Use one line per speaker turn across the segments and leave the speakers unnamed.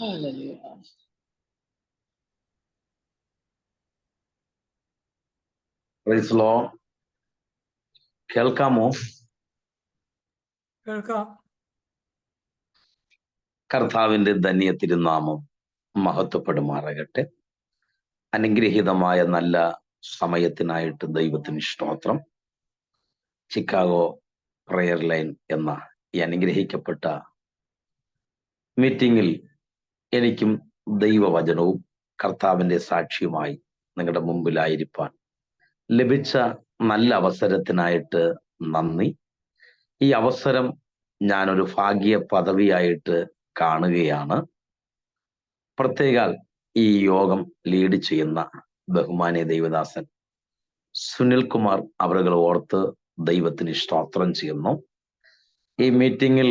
Hallelujah.
Praise Lord. കേൾക്കാമോ?
കേൾക്കാം.
കർത്താവിന്റെ ധന്യ തിരുനാമം മഹത്വപ്പെടുമാറാകട്ടെ. അനുഗ്രഹീതമായ നല്ല സമയത്തിനായിട്ട് ദൈവത്തിന് സ്തോത്രം. ചിക്കാഗോ പ്രയർ ലൈൻ എന്ന ഈ അനുഗ്രഹിക്കപ്പെട്ട മീറ്റിംഗിൽ എനിക്കും ദൈവവചനവും കർത്താവിന്റെ സാക്ഷിയുമായി നിങ്ങളുടെ മുമ്പിലായിരിക്കാൻ ലഭിച്ച നല്ല അവസരത്തിനായിട്ട് നന്ദി. ഈ അവസരം ഞാനൊരു ഭാഗ്യ പദവിയായിട്ട് കാണുകയാണ്. പ്രത്യേകാൽ ഈ യോഗം ലീഡ് ചെയ്യുന്ന ബഹുമാന്യ ദൈവദാസൻ സുനിൽ കുമാർ അവരുകൾ ഓർത്ത് ദൈവത്തിന് സ്തോത്രം ചെയ്യുന്നു. ഈ മീറ്റിംഗിൽ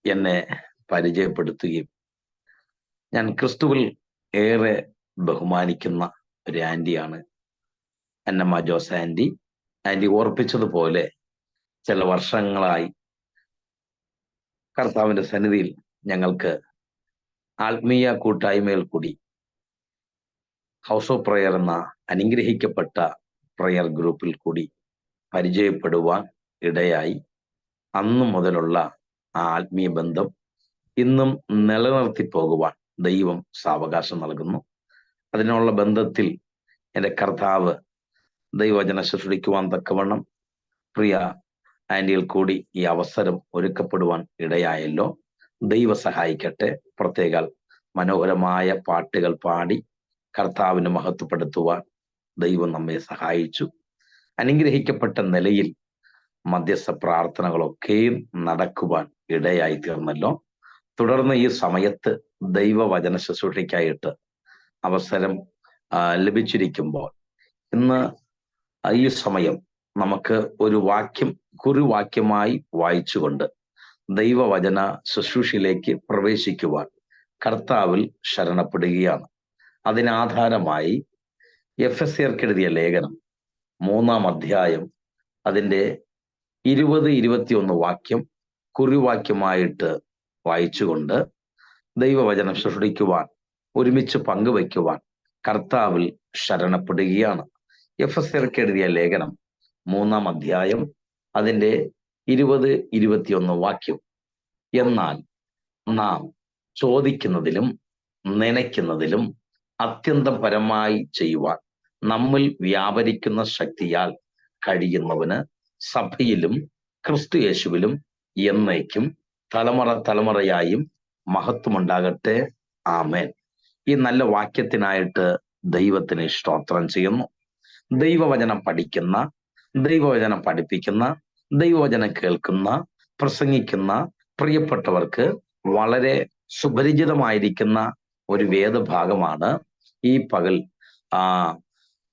എന്നെ പരിചയപ്പെടുത്തുകയും ഞാൻ ക്രിസ്തുവിൽ ഏറെ ബഹുമാനിക്കുന്ന ഒരു ആൻറ്റിയാണ് അന്നമ്മ ജോസ് ആൻറ്റി. ആൻറ്റി ഓർപ്പിച്ചതുപോലെ ചില വർഷങ്ങളായി കർത്താവിന്റെ സന്നിധിയിൽ ഞങ്ങൾക്ക് ആത്മീയ കൂട്ടായ്മയിൽ കൂടി ഹൗസ് ഓഫ് പ്രയർ എന്ന അനുഗ്രഹിക്കപ്പെട്ട പ്രയർ ഗ്രൂപ്പിൽ കൂടി പരിചയപ്പെടുവാൻ ഇടയായി. അന്നു മുതലുള്ള ആ ആത്മീയ ബന്ധം ഇന്നും നിലനിർത്തി പോകുവാൻ ദൈവം സാവകാശം നൽകുന്നു. അതിനുള്ള ബന്ധത്തിൽ എൻ്റെ കർത്താവ് ദൈവവചന ശുശ്രൂഷിക്കുവാൻ തക്കവണ്ണം പ്രിയ ആൻറ്റിയിൽ കൂടി ഈ അവസരം ഒരുക്കപ്പെടുവാൻ ഇടയായല്ലോ. ദൈവ സഹായിക്കട്ടെ. പ്രത്യേകാൽ മനോഹരമായ പാട്ടുകൾ പാടി കർത്താവിനെ മഹത്വപ്പെടുത്തുവാൻ ദൈവം നമ്മെ സഹായിച്ചു. അനുഗ്രഹിക്കപ്പെട്ട നിലയിൽ മധ്യസ്ഥ പ്രാർത്ഥനകളൊക്കെയും നടക്കുവാൻ ഇടയായി തീർന്നല്ലോ. തുടർന്ന് ഈ സമയത്ത് ദൈവവചന ശുശ്രൂഷയ്ക്കായിട്ട് അവസരം ലഭിച്ചിരിക്കുമ്പോൾ ഇന്ന് ഈ സമയം നമുക്ക് ഒരു വാക്യം കുറിവാക്യമായി വായിച്ചുകൊണ്ട് ദൈവവചന ശുശ്രൂഷയിലേക്ക് പ്രവേശിക്കുവാൻ കർത്താവിൽ ശരണപ്പെടുകയാണ്. അതിനാധാരമായി എഫെസ്യർക്ക് എഴുതിയ ലേഖനം 3-ാം അധ്യായം അതിൻ്റെ 20-21 വാക്യം കുറിവാക്യമായിട്ട് വായിച്ചുകൊണ്ട് ദൈവവചനം ശുശ്രൂഷിക്കുവാൻ ഒരുമിച്ച് പങ്കുവയ്ക്കുവാൻ കർത്താവിൽ ശരണപ്പെടുകയാണ്. എഫെസ്യർക്ക് എഴുതിയ ലേഖനം 3-ാം അധ്യായം അതിൻ്റെ 20-21 വാക്യം. എന്നാൽ നാം ചോദിക്കുന്നതിലും നനയ്ക്കുന്നതിലും അത്യന്തം പരമായി ചെയ്യുവാൻ നമ്മിൽ വ്യാപരിക്കുന്ന ശക്തിയാൽ കഴിയുന്നവന് സഭയിലും ക്രിസ്തു യേശുവിലും എന്നേക്കും തലമുറ തലമുറയായും മഹത്വമുണ്ടാകട്ടെ. ആമേൻ. ഈ നല്ല വാക്യത്തിനായിട്ട് ദൈവത്തിന് സ്തോത്രം ചെയ്യുന്നു. ദൈവവചനം പഠിക്കുന്ന, ദൈവവചനം പഠിപ്പിക്കുന്ന, ദൈവവചനം കേൾക്കുന്ന, പ്രസംഗിക്കുന്ന പ്രിയപ്പെട്ടവർക്ക് വളരെ സുപരിചിതമായിരിക്കുന്ന ഒരു വേദഭാഗമാണ് ഈ പകൽ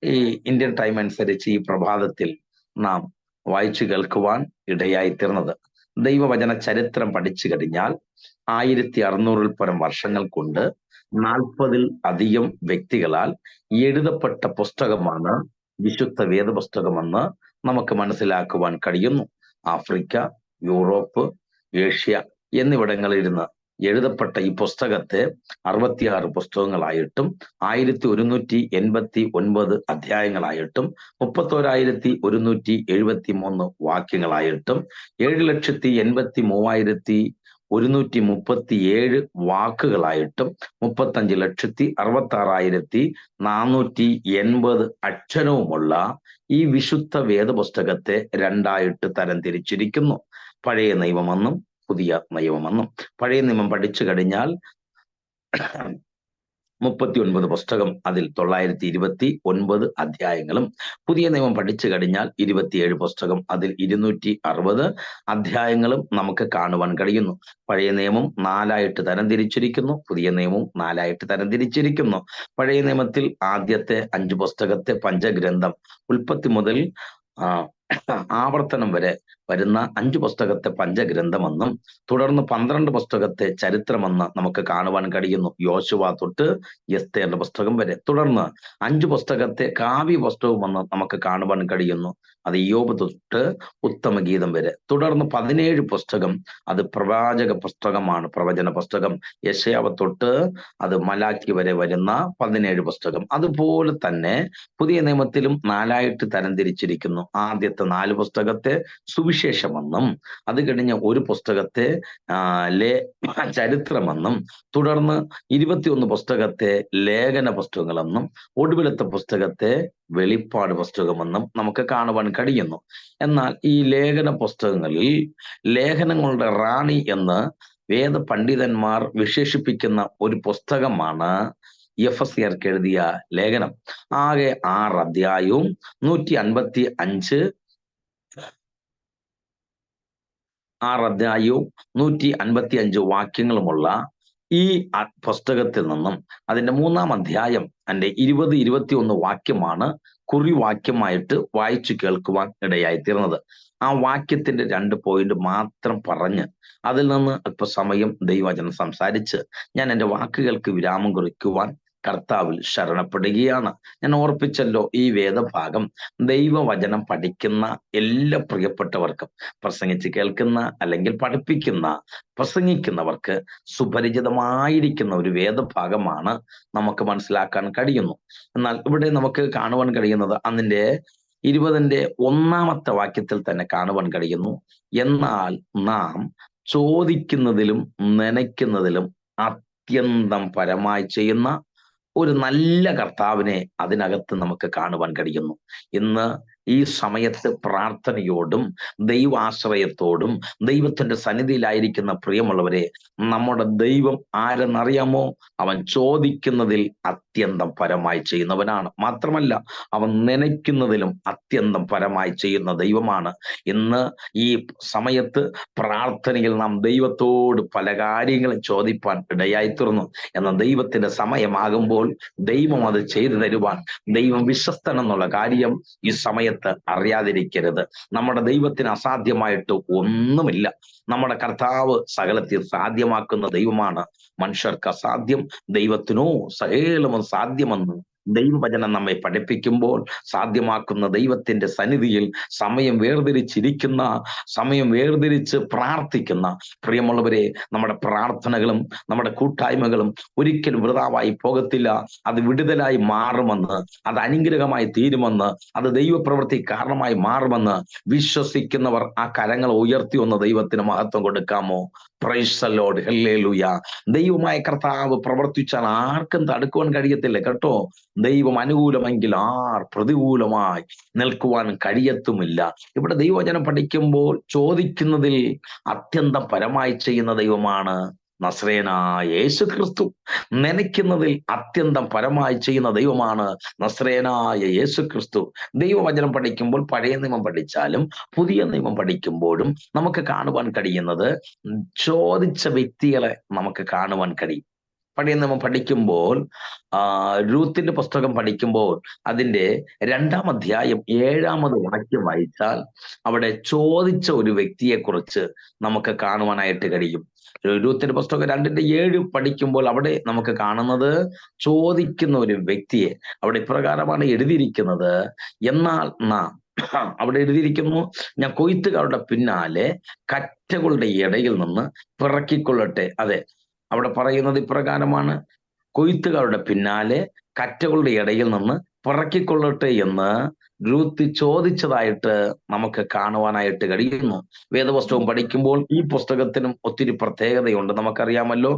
ഈ ഇന്ത്യൻ ടൈം അനുസരിച്ച് ഈ പ്രഭാതത്തിൽ നാം വായിച്ചു കേൾക്കുവാൻ ഇടയായിത്തീർന്നത്. ദൈവവചന ചരിത്രം പഠിച്ചു കഴിഞ്ഞാൽ 1600-ൽ പരം വർഷങ്ങൾ കൊണ്ട് 40-ൽ അധികം വ്യക്തികളാൽ എഴുതപ്പെട്ട പുസ്തകമാണ് വിശുദ്ധ വേദപുസ്തകമെന്ന് നമുക്ക് മനസ്സിലാക്കുവാൻ കഴിയുന്നു. ആഫ്രിക്, യൂറോപ്പ്, ഏഷ്യ എന്നിവിടങ്ങളിലിരുന്ന് എഴുതപ്പെട്ട ഈ പുസ്തകത്തെ 66 പുസ്തകങ്ങളായിട്ടും 1189 അധ്യായങ്ങളായിട്ടും 31,173 വാക്യങ്ങളായിട്ടും 7,83,137 വാക്കുകളായിട്ടും 35,66,480 അക്ഷരവുമുള്ള ഈ വിശുദ്ധ വേദപുസ്തകത്തെ രണ്ടായിട്ട് തരംതിരിച്ചിരിക്കുന്നു. പഴയ നിയമമെന്നും പുതിയ നിയമമെന്നും. പഴയ നിയമം പഠിച്ചു കഴിഞ്ഞാൽ 39 പുസ്തകം, അതിൽ 929 അധ്യായങ്ങളും. പുതിയ നിയമം പഠിച്ചു കഴിഞ്ഞാൽ 27 പുസ്തകം, അതിൽ 260 അധ്യായങ്ങളും നമുക്ക് കാണുവാൻ കഴിയുന്നു. പഴയ നിയമം 4ആയിട്ട് തരംതിരിച്ചിരിക്കുന്നു, പുതിയ നിയമവും 4ആയിട്ട് തരംതിരിച്ചിരിക്കുന്നു. പഴയ നിയമത്തിൽ ആദ്യത്തെ 5 പുസ്തകത്തെ പഞ്ചഗ്രന്ഥം, ഉൽപ്പത്തി മുതൽ ആവർത്തനം വരെ വരുന്ന 5 പുസ്തകത്തെ പഞ്ചഗ്രന്ഥമെന്നും തുടർന്ന് 12 പുസ്തകത്തെ ചരിത്രമെന്ന് നമുക്ക് കാണുവാൻ കഴിയുന്നു. യോശുവ തൊട്ട് എസ്തേറിന്റെ പുസ്തകം വരെ. തുടർന്ന് 5 പുസ്തകത്തെ കാവ്യ പുസ്തകമെന്ന് നമുക്ക് കാണുവാൻ കഴിയുന്നു. അത് ഇയ്യോബ് തൊട്ട് ഉത്തമഗീതം വരെ. തുടർന്ന് 17 പുസ്തകം അത് പ്രവാചക പുസ്തകമാണ്, പ്രവചന പുസ്തകം. യെശയ്യാവ് തൊട്ട് അത് മലാക്കി വരെ വരുന്ന 17 പുസ്തകം. അതുപോലെ തന്നെ പുതിയ നിയമത്തിലും 4ആയിട്ട് തരംതിരിച്ചിരിക്കുന്നു. ആദ്യത്തെ 4 പുസ്തകത്തെ സുവിശേഷമെന്നും അത് കഴിഞ്ഞ് ഒരു പുസ്തകത്തെ ചരിത്രമെന്നും തുടർന്ന് 21 പുസ്തകത്തെ ലേഖന പുസ്തകങ്ങളെന്നും ഒടുവിലത്തെ പുസ്തകത്തെ വെളിപ്പാട് പുസ്തകമെന്നും നമുക്ക് കാണുവാൻ കഴിയുന്നു. എന്നാൽ ഈ ലേഖന പുസ്തകങ്ങളിൽ ലേഖനങ്ങളുടെ റാണി എന്ന് വേദ പണ്ഡിതന്മാർ വിശേഷിപ്പിക്കുന്ന ഒരു പുസ്തകമാണ് എഫെസ്യർക്ക് എഴുതിയ ലേഖനം. ആകെ 6 അധ്യായവും 155 വാക്യങ്ങളുമുള്ള ഈ പുസ്തകത്തിൽ നിന്നും അതിന്റെ 3-ാം അധ്യായം അതിന്റെ 20-21 വാക്യമാണ് കുറിവാക്യമായിട്ട് വായിച്ചു കേൾക്കുവാൻ ഇടയായിത്തീർന്നത്. ആ വാക്യത്തിന്റെ 2 പോയിന്റ് മാത്രം പറഞ്ഞ് അതിൽ നിന്ന് അല്പസമയം ദൈവവചനം സംസാരിച്ച് ഞാൻ എൻ്റെ വാക്കുകൾക്ക് വിരാമം കുറിക്കുവാൻ കർത്താവിൽ ശരണപ്പെടുകയാണ്. ഞാൻ ഓർപ്പിച്ചല്ലോ, ഈ വേദഭാഗം ദൈവവചനം പഠിക്കുന്ന എല്ലാ പ്രിയപ്പെട്ടവർക്കും, പ്രസംഗിച്ച് കേൾക്കുന്ന അല്ലെങ്കിൽ പഠിപ്പിക്കുന്ന പ്രസംഗിക്കുന്നവർക്ക് സുപരിചിതമായിരിക്കുന്ന ഒരു വേദഭാഗമാണ്, നമുക്ക് മനസ്സിലാക്കാൻ കഴിയുന്നു. എന്നാൽ ഇവിടെ നമുക്ക് കാണുവാൻ കഴിയുന്നത് അതിന്റെ 20-ന്റെ 1-ാമത്തെ വാക്യത്തിൽ തന്നെ കാണുവാൻ കഴിയുന്നു. എന്നാൽ നാം ചോദിക്കുന്നതിലും നനയ്ക്കുന്നതിലും അത്യന്തം പരമായി ചെയ്യുന്ന ഒരു നല്ല കർത്താവിനെ അതിനകത്ത് നമുക്ക് കാണുവാൻ കഴിയുന്നു. ഇന്ന് ഈ സമയത്ത് പ്രാർത്ഥനയോടും ദൈവാശ്രയത്തോടും ദൈവത്തിന്റെ സന്നിധിയിലായിരിക്കുന്ന പ്രിയമുള്ളവരെ, നമ്മുടെ ദൈവം ആരെന്നറിയാമോ? അവൻ ചോദിക്കുന്നതിൽ അത്യന്തം പരമായി ചെയ്യുന്നവനാണ്. മാത്രമല്ല, അവൻ നനയ്ക്കുന്നതിലും അത്യന്തം പരമായി ചെയ്യുന്ന ദൈവമാണ്. ഇന്ന് ഈ സമയത്ത് പ്രാർത്ഥനയിൽ നാം ദൈവത്തോട് പല കാര്യങ്ങളും ചോദിപ്പാൻ ഇടയായിത്തീർന്നു. എന്നാൽ ദൈവത്തിന്റെ സമയമാകുമ്പോൾ ദൈവം അത് ചെയ്തു തരുവാൻ ദൈവം വിശ്വസ്തനെന്നുള്ള കാര്യം ഈ സമയത്ത് അറിയാതിരിക്കരുത്. നമ്മുടെ ദൈവത്തിന് അസാധ്യമായിട്ട് ഒന്നുമില്ല. നമ്മുടെ കർത്താവ് സകലത്തിൽ സാധ്യമാക്കുന്ന ദൈവമാണ്. മനുഷ്യർക്ക് അസാധ്യം, ദൈവത്തിനോ സകലവും സാധ്യമെന്ന് ദൈവവചനം നമ്മെ പഠിപ്പിക്കുമ്പോൾ സാധ്യമാക്കുന്ന ദൈവത്തിന്റെ സന്നിധിയിൽ സമയം വേർതിരിച്ച് പ്രാർത്ഥിക്കുന്ന പ്രിയമുള്ളവരെ, നമ്മുടെ പ്രാർത്ഥനകളും നമ്മുടെ കൂട്ടായ്മകളും ഒരിക്കലും വൃഥാവായി പോകത്തില്ല. അത് വിടുതലായി മാറുമെന്ന്, അത് അനുഗ്രഹമായി തീരുമെന്ന്, അത് ദൈവപ്രവൃത്തി കാരണമായി മാറുമെന്ന് വിശ്വസിക്കുന്നവർ ആ കരങ്ങൾ ഉയർത്തി ഒന്ന് ദൈവത്തിന് മഹത്വം കൊടുക്കാമോ? Praise the lord, hallelujah. ദൈവമായ കർത്താവ് പ്രവർത്തിച്ചാൽ ആർക്കും തടുക്കുവാൻ കഴിയത്തില്ല കേട്ടോ. ദൈവം അനുകൂലമെങ്കിൽ ആർ പ്രതികൂലമായി നിൽക്കുവാൻ കഴിയത്തുമില്ല. ഇവിടെ ദൈവവചനം പഠിക്കുമ്പോൾ ചോദിക്കുന്നതിൽ അത്യന്തം പരമായി ചെയ്യുന്ന ദൈവമാണ് നസ്രയനായ യേശു ക്രിസ്തു. നനയ്ക്കുന്നതിൽ അത്യന്തം പരമായി ചെയ്യുന്ന ദൈവമാണ് നസ്രയനായ യേശു ക്രിസ്തു. ദൈവവചനം പഠിക്കുമ്പോൾ പഴയ നിയമം പഠിച്ചാലും പുതിയ നിയമം പഠിക്കുമ്പോഴും നമുക്ക് കാണുവാൻ കഴിയുന്നത് ചോദിച്ച വ്യക്തികളെ നമുക്ക് കാണുവാൻ കഴിയും. പഴയ നിയമം പഠിക്കുമ്പോൾ രൂത്തിന്റെ പുസ്തകം പഠിക്കുമ്പോൾ അതിന്റെ 2-ാം അധ്യായം 7-ാമത് വാക്യം വായിച്ചാൽ അവിടെ ചോദിച്ച ഒരു വ്യക്തിയെ കുറിച്ച് നമുക്ക് കാണുവാനായിട്ട് കഴിയും. രൂത്തിന്റെ പുസ്തകം 2-ന്റെ 7 പഠിക്കുമ്പോൾ അവിടെ നമുക്ക് കാണുന്നത് ചോദിക്കുന്ന ഒരു വ്യക്തിയെ. അവിടെ ഇപ്രകാരമാണ് എഴുതിയിരിക്കുന്നത്, എന്നാൽ നാം അവിടെ എഴുതിയിരിക്കുന്നു, ഞാൻ കൊയ്ത്തുകാരുടെ പിന്നാലെ കറ്റകളുടെ ഇടയിൽ നിന്ന് പിറക്കിക്കൊള്ളട്ടെ. അതെ, അവിടെ പറയുന്നത് ഇപ്രകാരമാണ്, കൊയ്ത്തുകാരുടെ പിന്നാലെ കറ്റകളുടെ ഇടയിൽ നിന്ന് പിറക്കിക്കൊള്ളട്ടെ എന്ന് രൂത്ത് ചോദിച്ചതായിട്ട് നമുക്ക് കാണുവാനായിട്ട് കഴിയുന്നു. വേദപുസ്തകം പഠിക്കുമ്പോൾ ഈ പുസ്തകത്തിനും ഒത്തിരി പ്രത്യേകതയുണ്ട്. നമുക്കറിയാമല്ലോ,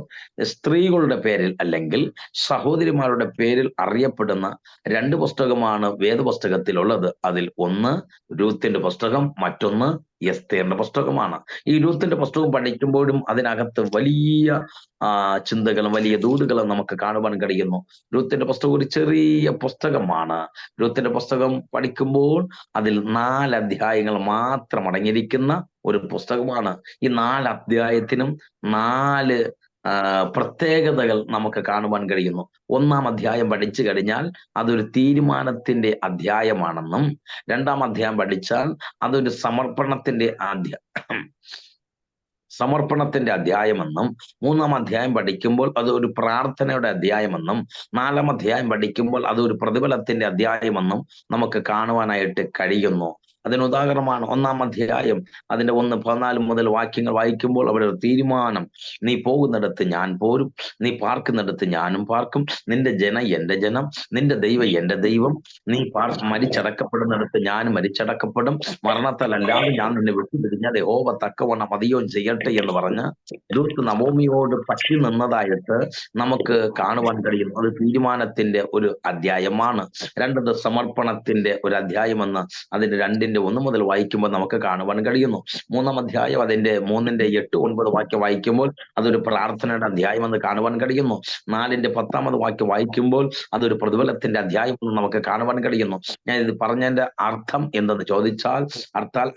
സ്ത്രീകളുടെ പേരിൽ അല്ലെങ്കിൽ സഹോദരിമാരുടെ പേരിൽ അറിയപ്പെടുന്ന 2 പുസ്തകമാണ് വേദപുസ്തകത്തിലുള്ളത്. അതിൽ ഒന്ന് രൂത്തിന്റെ പുസ്തകം, മറ്റൊന്ന് എസ്തേറിന്റെ പുസ്തകമാണ്. ഈ രൂത്തിന്റെ പുസ്തകം പഠിക്കുമ്പോഴും അതിനകത്ത് വലിയ ചിന്തകളും വലിയ ദൂതുകളും നമുക്ക് കാണുവാൻ കഴിയുന്നു. രൂത്തിന്റെ പുസ്തകം ഒരു ചെറിയ പുസ്തകമാണ്. രൂത്തിന്റെ പുസ്തകം പഠിക്കുമ്പോൾ അതിൽ 4 അധ്യായങ്ങൾ മാത്രം അടങ്ങിയിരിക്കുന്ന ഒരു പുസ്തകമാണ്. ഈ 4 അധ്യായത്തിനും 4 പ്രത്യേകതകൾ നമുക്ക് കാണുവാൻ കഴിയുന്നു. 1-ാം അധ്യായം പഠിച്ചു കഴിഞ്ഞാൽ അതൊരു തീരുമാനത്തിന്റെ അധ്യായമാണെന്നും, 2-ാം അധ്യായം പഠിച്ചാൽ അതൊരു സമർപ്പണത്തിന്റെ അധ്യായമെന്നും, 3-ാം അധ്യായം പഠിക്കുമ്പോൾ അത് ഒരു പ്രാർത്ഥനയുടെ അധ്യായമെന്നും, 4-ാം അധ്യായം പഠിക്കുമ്പോൾ അത് ഒരു പ്രതിഫലത്തിന്റെ അധ്യായമെന്നും നമുക്ക് കാണുവാനായിട്ട് കഴിയുന്നു. അതിന് ഉദാഹരണമാണ് 1-ാം അധ്യായം അതിന്റെ 1-14 മുതൽ വാക്യങ്ങൾ വായിക്കുമ്പോൾ അവിടെ ഒരു തീരുമാനം. നീ പോകുന്നിടത്ത് ഞാൻ പോരും, നീ പാർക്കുന്നിടത്ത് ഞാനും പാർക്കും, നിന്റെ ജനം എന്റെ ജനം, നിന്റെ ദൈവം എന്റെ ദൈവം, നീ മരിച്ചടക്കപ്പെടുന്നിടത്ത് ഞാൻ മരിച്ചടക്കപ്പെടും, മരണത്താലല്ലാതെ ഞാൻ നിന്നെ വിട്ടുപിരിഞ്ഞാൽ യഹോവ തക്കവണ്ണം മതിയോൻ ചെയ്യട്ടെ എന്ന് പറഞ്ഞ് രൂത്ത് നവോമിയോട് പറ്റി നിന്നതായിട്ട് നമുക്ക് കാണുവാൻ കഴിയുന്നു. അത് തീരുമാനത്തിന്റെ ഒരു അധ്യായമാണ്. 2 സമർപ്പണത്തിന്റെ ഒരു അധ്യായമെന്ന് അതിന്റെ 2-ന്റെ 1 മുതൽ വായിക്കുമ്പോൾ നമുക്ക് കാണുവാൻ കഴിയുന്നു. 3-ാം അധ്യായം അതിന്റെ 3-ന്റെ 8-9 വാക്യം വായിക്കുമ്പോൾ അതൊരു പ്രാർത്ഥനയുടെ അധ്യായമെന്ന് കാണുവാൻ കഴിയുന്നു. 4-ന്റെ 10-ാമത് വാക്യം വായിക്കുമ്പോൾ അതൊരു പ്രതിഫലത്തിന്റെ അധ്യായം എന്ന് നമുക്ക് കാണുവാൻ കഴിയുന്നു. ഞാൻ ഇത് പറഞ്ഞതിന്റെ അർത്ഥം എന്തെന്ന് ചോദിച്ചാൽ,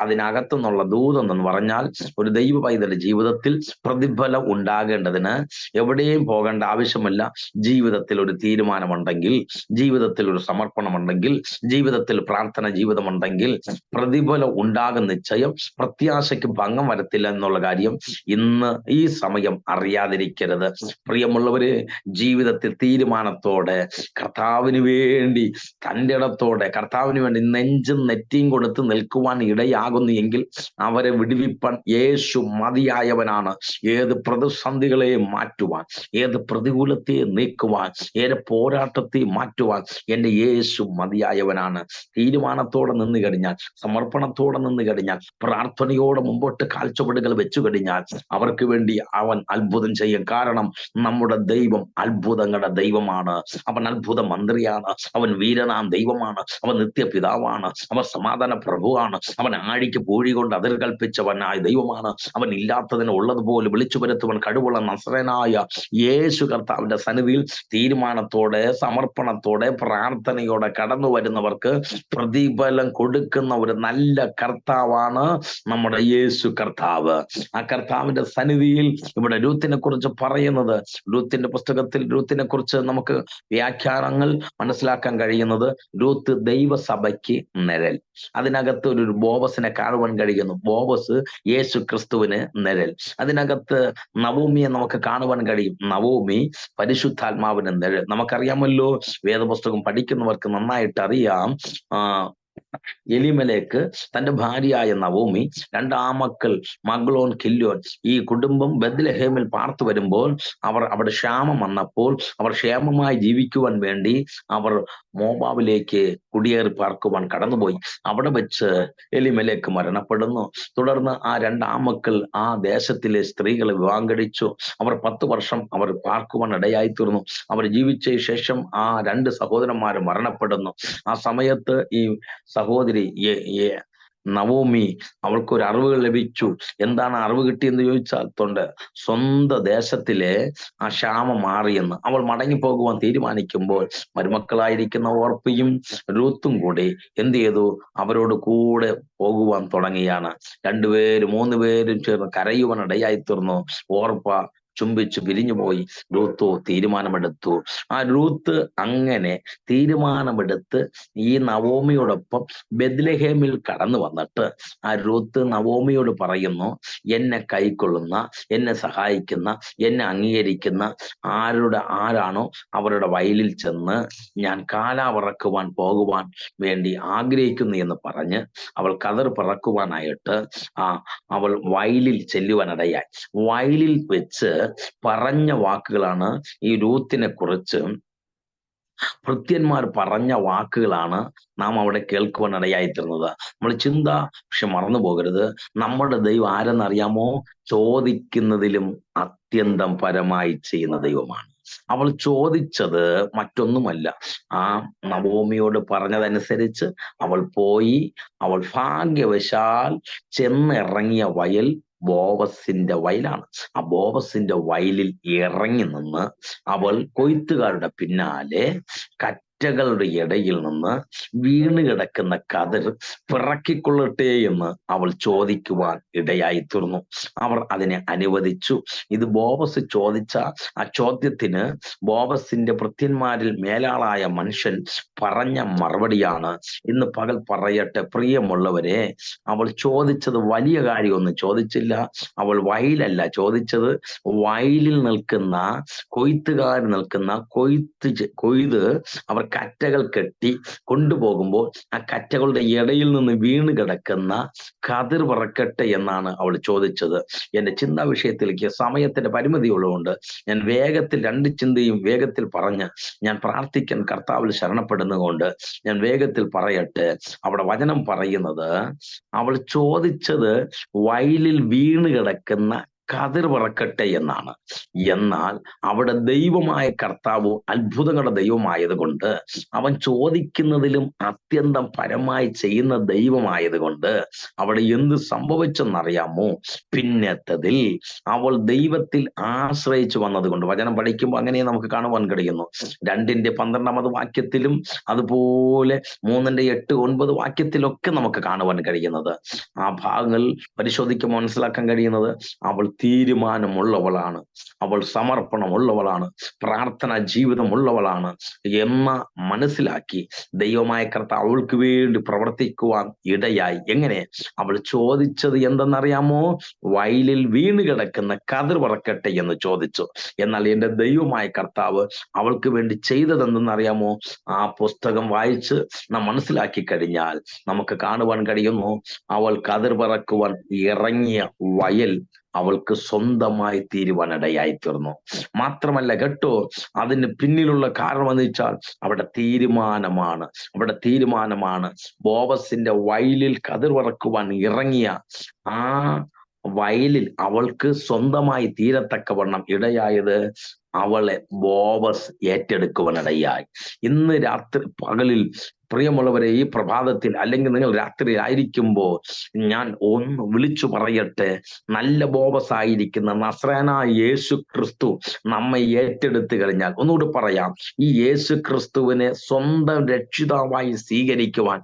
അതിനകത്തു നിന്നുള്ള ദൂതം എന്ന് പറഞ്ഞാൽ ഒരു ദൈവ പൈതന്റെ ജീവിതത്തിൽ പ്രതിഫലം ഉണ്ടാകേണ്ടതിന് എവിടെയും പോകേണ്ട ആവശ്യമില്ല. ജീവിതത്തിൽ ഒരു തീരുമാനമുണ്ടെങ്കിൽ, ജീവിതത്തിൽ ഒരു സമർപ്പണമുണ്ടെങ്കിൽ, ജീവിതത്തിൽ പ്രാർത്ഥന ജീവിതമുണ്ടെങ്കിൽ പ്രതിഫലം ഉണ്ടാകും നിശ്ചയം. പ്രത്യാശയ്ക്ക് ഭംഗം വരത്തില്ല എന്നുള്ള കാര്യം ഇന്ന് ഈ സമയം അറിയാതിരിക്കരുത്. പ്രിയമുള്ളവര്, ജീവിതത്തിൽ തീരുമാനത്തോടെ കർത്താവിന് വേണ്ടി തൻ്റെ ഇടത്തോടെ കർത്താവിന് വേണ്ടി നെഞ്ചും നെറ്റിയും കൊടുത്ത് നിൽക്കുവാൻ ഇടയാകുന്നു എങ്കിൽ അവരെ വിടുവിപ്പാൻ യേശു മതിയായവനാണ്. ഏത് പ്രതിസന്ധികളെയും മാറ്റുവാൻ, ഏത് പ്രതികൂലത്തെയും നീക്കുവാൻ, ഏത് പോരാട്ടത്തെയും മാറ്റുവാൻ എൻ്റെ യേശു മതിയായവനാണ്. തീരുമാനത്തോടെ നിന്ന് കഴിഞ്ഞാൽ, സമർപ്പണത്തോടെ നിന്ന് കഴിഞ്ഞാൽ, പ്രാർത്ഥനയോടെ മുമ്പോട്ട് കാഴ്ചപ്പാടുകൾ വെച്ചു കഴിഞ്ഞാൽ അവർക്ക് വേണ്ടി അവൻ അത്ഭുതം ചെയ്യും. കാരണം നമ്മുടെ ദൈവം അത്ഭുതങ്ങളുടെ ദൈവമാണ്. അവൻ അത്ഭുത മന്ത്രിയാണ്, അവൻ വീരനാം ദൈവമാണ്, അവൻ നിത്യപിതാവാണ്, അവൻ സമാധാന പ്രഭുവാണ്, അവൻ ആഴിക്ക് പൂഴി കൊണ്ട് അതിർ കൽപ്പിച്ചവനായ ദൈവമാണ്. അവൻ ഇല്ലാത്തതിനെ ഉള്ളതുപോലെ വിളിച്ചു വരുത്തുവാൻ കഴിവുള്ള നസറേനായ യേശു കർത്താവിന്റെ സന്നിധിയിൽ തീരുമാനത്തോടെ, സമർപ്പണത്തോടെ, പ്രാർത്ഥനയോടെ കടന്നു വരുന്നവർക്ക് പ്രതിഫലം കൊടുക്കുന്ന ഒരു നല്ല കർത്താവാണ് നമ്മുടെ യേശു കർത്താവ്. ആ കർത്താവിന്റെ സന്നിധിയിൽ ഇവിടെ രൂത്തിനെ കുറിച്ച് പറയുന്നത്, രൂത്തിന്റെ പുസ്തകത്തിൽ രൂത്തിനെ കുറിച്ച് നമുക്ക് വ്യാഖ്യാനങ്ങൾ മനസ്സിലാക്കാൻ കഴിയുന്നത്, രൂത്ത് ദൈവസഭയ്ക്ക് നിഴൽ. അതിനകത്ത് ഒരു ബോവസിനെ കാണുവാൻ കഴിയുന്നു. ബോവസ് യേശു ക്രിസ്തുവിന് നിഴൽ. അതിനകത്ത് നവോമിയെ നമുക്ക് കാണുവാൻ കഴിയും. നവോമി പരിശുദ്ധാത്മാവിന് നിഴൽ. നമുക്കറിയാമല്ലോ, വേദപുസ്തകം പഠിക്കുന്നവർക്ക് നന്നായിട്ട് അറിയാം. എലിമലേക്ക് തന്റെ ഭാര്യയായ നവോമി, 2 ആമക്കൾ മഗ്ലോൻ, കില്യോൻ, ഈ കുടുംബം ബത്ലഹേമിൽ പാർത്തു വരുമ്പോൾ അവിടെ ക്ഷാമം വന്നപ്പോൾ അവർ ക്ഷേമമായി ജീവിക്കുവാൻ വേണ്ടി അവർ മോവാബിലേക്ക് കുടിയേറി പാർക്കുവാൻ കടന്നുപോയി. അവിടെ വെച്ച് എലിമലേക്ക് മരണപ്പെടുന്നു. തുടർന്ന് ആ 2 ആമക്കൾ ആ ദേശത്തിലെ സ്ത്രീകളെ വിവാഹം കഴിച്ചു. അവർ 10 വർഷം അവർ പാർക്കുവാൻ ഇടയായി തീർന്നു. അവർ ജീവിച്ച ശേഷം ആ 2 സഹോദരന്മാർ മരണപ്പെടുന്നു. ആ സമയത്ത് ഈ സഹോദരി നവോമി അവൾക്കൊരു അറിവ് ലഭിച്ചു. എന്താണ് അറിവ് കിട്ടിയെന്ന് ചോദിച്ചാൽ, സ്വന്തം ദേശത്തിലെ ആ ക്ഷാമം മാറിയെന്ന്. അവൾ മടങ്ങിപ്പോകുവാൻ തീരുമാനിക്കുമ്പോൾ മരുമക്കളായിരിക്കുന്ന ഓർപ്പയും രൂത്തും കൂടി എന്ത് ചെയ്തു? അവരോട് കൂടെ പോകുവാൻ തുടങ്ങിയാണ്. 2 പേരും 3 പേരും ചേർന്ന് കരയുവാൻ ഇടയായി തീർന്നു. ഓർപ്പ ചുംബിച്ചു പിരിഞ്ഞുപോയി. രൂത്ത് തീരുമാനമെടുത്തു. ആ രൂത്ത് അങ്ങനെ തീരുമാനമെടുത്ത് ഈ നവോമിയോടൊപ്പം ബെത്ലഹേമിൽ കടന്നു വന്നിട്ട് ആ രൂത്ത് നവോമിയോട് പറയുന്നു, എന്നെ കൈക്കൊള്ളുന്ന, എന്നെ സഹായിക്കുന്ന, എന്നെ അംഗീകരിക്കുന്ന ആരാണോ അവരുടെ വയലിൽ ചെന്ന് ഞാൻ കാലാവറക്കുവാൻ പോകുവാൻ വേണ്ടി ആഗ്രഹിക്കുന്നു എന്ന് പറഞ്ഞ് അവൾ കതർ പിറക്കുവാനായിട്ട് അവൾ വയലിൽ ചെല്ലുവാനിടയായി. വയലിൽ വെച്ച് പറഞ്ഞ വാക്കുകളാണ് ഈ രൂത്തിനെ കുറിച്ച് ഭൃത്യന്മാർ പറഞ്ഞ വാക്കുകളാണ് നാം അവിടെ കേൾക്കുവാൻ ഇടയായിത്തീർന്നത്. നമ്മൾ ചിന്ത പക്ഷെ മറന്നു പോകരുത്. നമ്മുടെ ദൈവം ആരെന്നറിയാമോ? ചോദിക്കുന്നതിലും അത്യന്തം പരമായി ചെയ്യുന്ന ദൈവമാണ്. അവൾ ചോദിച്ചത് മറ്റൊന്നുമല്ല. ആ നവോമിയോട് പറഞ്ഞതനുസരിച്ച് അവൾ പോയി. അവൾ ഭാഗ്യവശാൽ ചെന്നിറങ്ങിയ വയൽ ബോവസിന്റെ വയലാണ്. ആ ബോവസിന്റെ വയലിൽ ഇറങ്ങി നിന്ന് അവൾ കൊയ്ത്തുകാരുടെ പിന്നാലെ കറ്റകളുടെ ഇടയിൽ നിന്ന് വീണ് കിടക്കുന്ന കതിർ പിറക്കിക്കൊള്ളട്ടെ എന്ന് അവൾ ചോദിക്കുവാൻ ഇടയായി തീർന്നു. അവർ അതിനെ അനുവദിച്ചു. ഇത് ബോവസ് ചോദിച്ച ആ ചോദ്യത്തിന് ബോവസിന്റെ ഭൃത്യന്മാരിൽ മേലാളായ മനുഷ്യൻ പറഞ്ഞ മറുപടിയാണ് ഇന്ന് പകൽ പറയട്ടെ. പ്രിയമുള്ളവരെ, അവൾ ചോദിച്ചത് വലിയ കാര്യമൊന്നും ചോദിച്ചില്ല. അവൾ വയലല്ല ചോദിച്ചത്. വയലിൽ നിൽക്കുന്ന കൊയ്ത്തുകാർ നിൽക്കുന്ന കൊയ്ത് അവർ കറ്റകൾ കെട്ടി കൊണ്ടുപോകുമ്പോൾ ആ കറ്റകളുടെ ഇടയിൽ നിന്ന് വീണ് കിടക്കുന്ന കതിർ പറക്കട്ടെ എന്നാണ് അവൾ ചോദിച്ചത്. എന്റെ ചിന്താ വിഷയത്തിലേക്ക് സമയത്തിന്റെ പരിമിതി ഉള്ളതുകൊണ്ട് ഞാൻ വേഗത്തിൽ രണ്ട് ചിന്തയും വേഗത്തിൽ പറഞ്ഞ് ഞാൻ പ്രാർത്ഥിക്കാൻ കർത്താവിൽ ശരണപ്പെടുന്നതുകൊണ്ട് ഞാൻ വേഗത്തിൽ പറയട്ടെ. അവിടെ വചനം പറയുന്നത് അവൾ ചോദിച്ചത് വയലിൽ വീണ് കിടക്കുന്ന കതിർ പറക്കട്ടെ എന്നാണ്. എന്നാൽ അവിടെ ദൈവമായ കർത്താവ് അത്ഭുതങ്ങളുടെ ദൈവമായത് കൊണ്ട്, അവൻ ചോദിക്കുന്നതിലും അത്യന്തം പരമായി ചെയ്യുന്ന ദൈവമായത് കൊണ്ട് അവിടെ എന്ത് സംഭവിച്ചെന്നറിയാമോ? പിന്നത്തതിൽ അവൾ ദൈവത്തിൽ ആശ്രയിച്ചു വന്നത് കൊണ്ട്, വചനം പഠിക്കുമ്പോൾ അങ്ങനെ നമുക്ക് കാണുവാൻ കഴിയുന്നു. 2:12 വാക്യത്തിലും അതുപോലെ 3:8-9 വാക്യത്തിലൊക്കെ നമുക്ക് കാണുവാൻ കഴിയുന്നത്, ആ ഭാഗങ്ങൾ പരിശോധിക്കുമ്പോൾ മനസ്സിലാക്കാൻ കഴിയുന്നത് അവൾ തീരുമാനമുള്ളവളാണ്, അവൾ സമർപ്പണമുള്ളവളാണ്, പ്രാർത്ഥന ജീവിതമുള്ളവളാണ് എന്ന മനസ്സിലാക്കി ദൈവമായ കർത്താവ് അവൾക്ക് വേണ്ടി പ്രവർത്തിക്കുവാൻ ഇടയായി. എങ്ങനെ? അവൾ ചോദിച്ചത് എന്തെന്നറിയാമോ? വയലിൽ വീണ് കിടക്കുന്ന കതിർ പറക്കട്ടെ എന്ന് ചോദിച്ചു. എന്നാൽ എൻ്റെ ദൈവമായ കർത്താവ് അവൾക്ക് വേണ്ടി ചെയ്തതെന്തെന്നറിയാമോ? ആ പുസ്തകം വായിച്ച് നാം മനസ്സിലാക്കി കഴിഞ്ഞാൽ നമുക്ക് കാണുവാൻ കഴിയുന്നു, അവൾ കതിർ പറക്കുവാൻ ഇറങ്ങിയ വയൽ അവൾക്ക് സ്വന്തമായി തീരുവാനിടയായി തീർന്നു. മാത്രമല്ല കേട്ടോ, അതിന് പിന്നിലുള്ള കാരണം എന്ന് വെച്ചാൽ അവിടെ തീരുമാനമാണ്. ബോവസിന്റെ വയലിൽ കതിർ പറക്കുവാൻ ഇറങ്ങിയ ആ വയലിൽ അവൾക്ക് സ്വന്തമായി തീരത്തക്കവണ്ണം ഇടയായത് അവളെ ബോവസ് ഏറ്റെടുക്കുവാനിടയായി. ഇന്ന് പകലിൽ പ്രിയമുള്ളവരെ, ഈ പ്രഭാതത്തിൽ അല്ലെങ്കിൽ നിങ്ങൾ രാത്രിയിലായിരിക്കുമ്പോൾ ഞാൻ ഒന്ന് വിളിച്ചു പറയട്ടെ, നല്ല ബോവസ് ആയിരിക്കുന്ന നസ്രായനായ യേശു ക്രിസ്തു നമ്മെ ഏറ്റെടുത്തു കഴിഞ്ഞാൽ, ഒന്നുകൂടി പറയാം, ഈ യേശു ക്രിസ്തുവിനെ സ്വന്തം രക്ഷിതാവായി സ്വീകരിക്കുവാൻ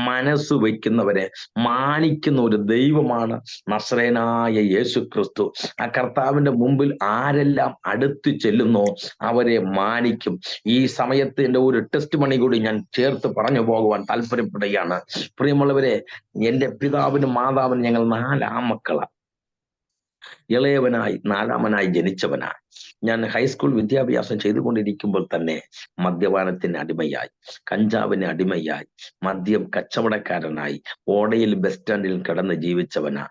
മനസ്സ് വയ്ക്കുന്നവരെ മാനിക്കുന്ന ഒരു ദൈവമാണ് നസ്രായനായ യേശു ക്രിസ്തു. ആ കർത്താവിന്റെ മുമ്പിൽ ആരെല്ലാം അടുത്ത് ചെല്ലുന്നോ അവരെ മാനിക്കും. ഈ സമയത്ത് എൻ്റെ ഒരു ടെസ്റ്റ് മണി കൂടി ഞാൻ ചേർത്ത് പറഞ്ഞു പോകുവാൻ താല്പര്യപ്പെടുകയാണ്. പ്രിയമുള്ളവരെ, എൻ്റെ പിതാവിനും മാതാവിനും ഞങ്ങൾ 4 ആമക്കളാണ്. ഇളയവനായി 4ാമനായി ജനിച്ചവനാണ് ഞാൻ. ഹൈസ്കൂൾ വിദ്യാഭ്യാസം ചെയ്തുകൊണ്ടിരിക്കുമ്പോൾ തന്നെ മദ്യപാനത്തിന് അടിമയായി, കഞ്ചാവിന് അടിമയായി, മദ്യം കച്ചവടക്കാരനായി, ഓടയിൽ ബസ് സ്റ്റാൻഡിൽ കിടന്ന് ജീവിച്ചവനാ.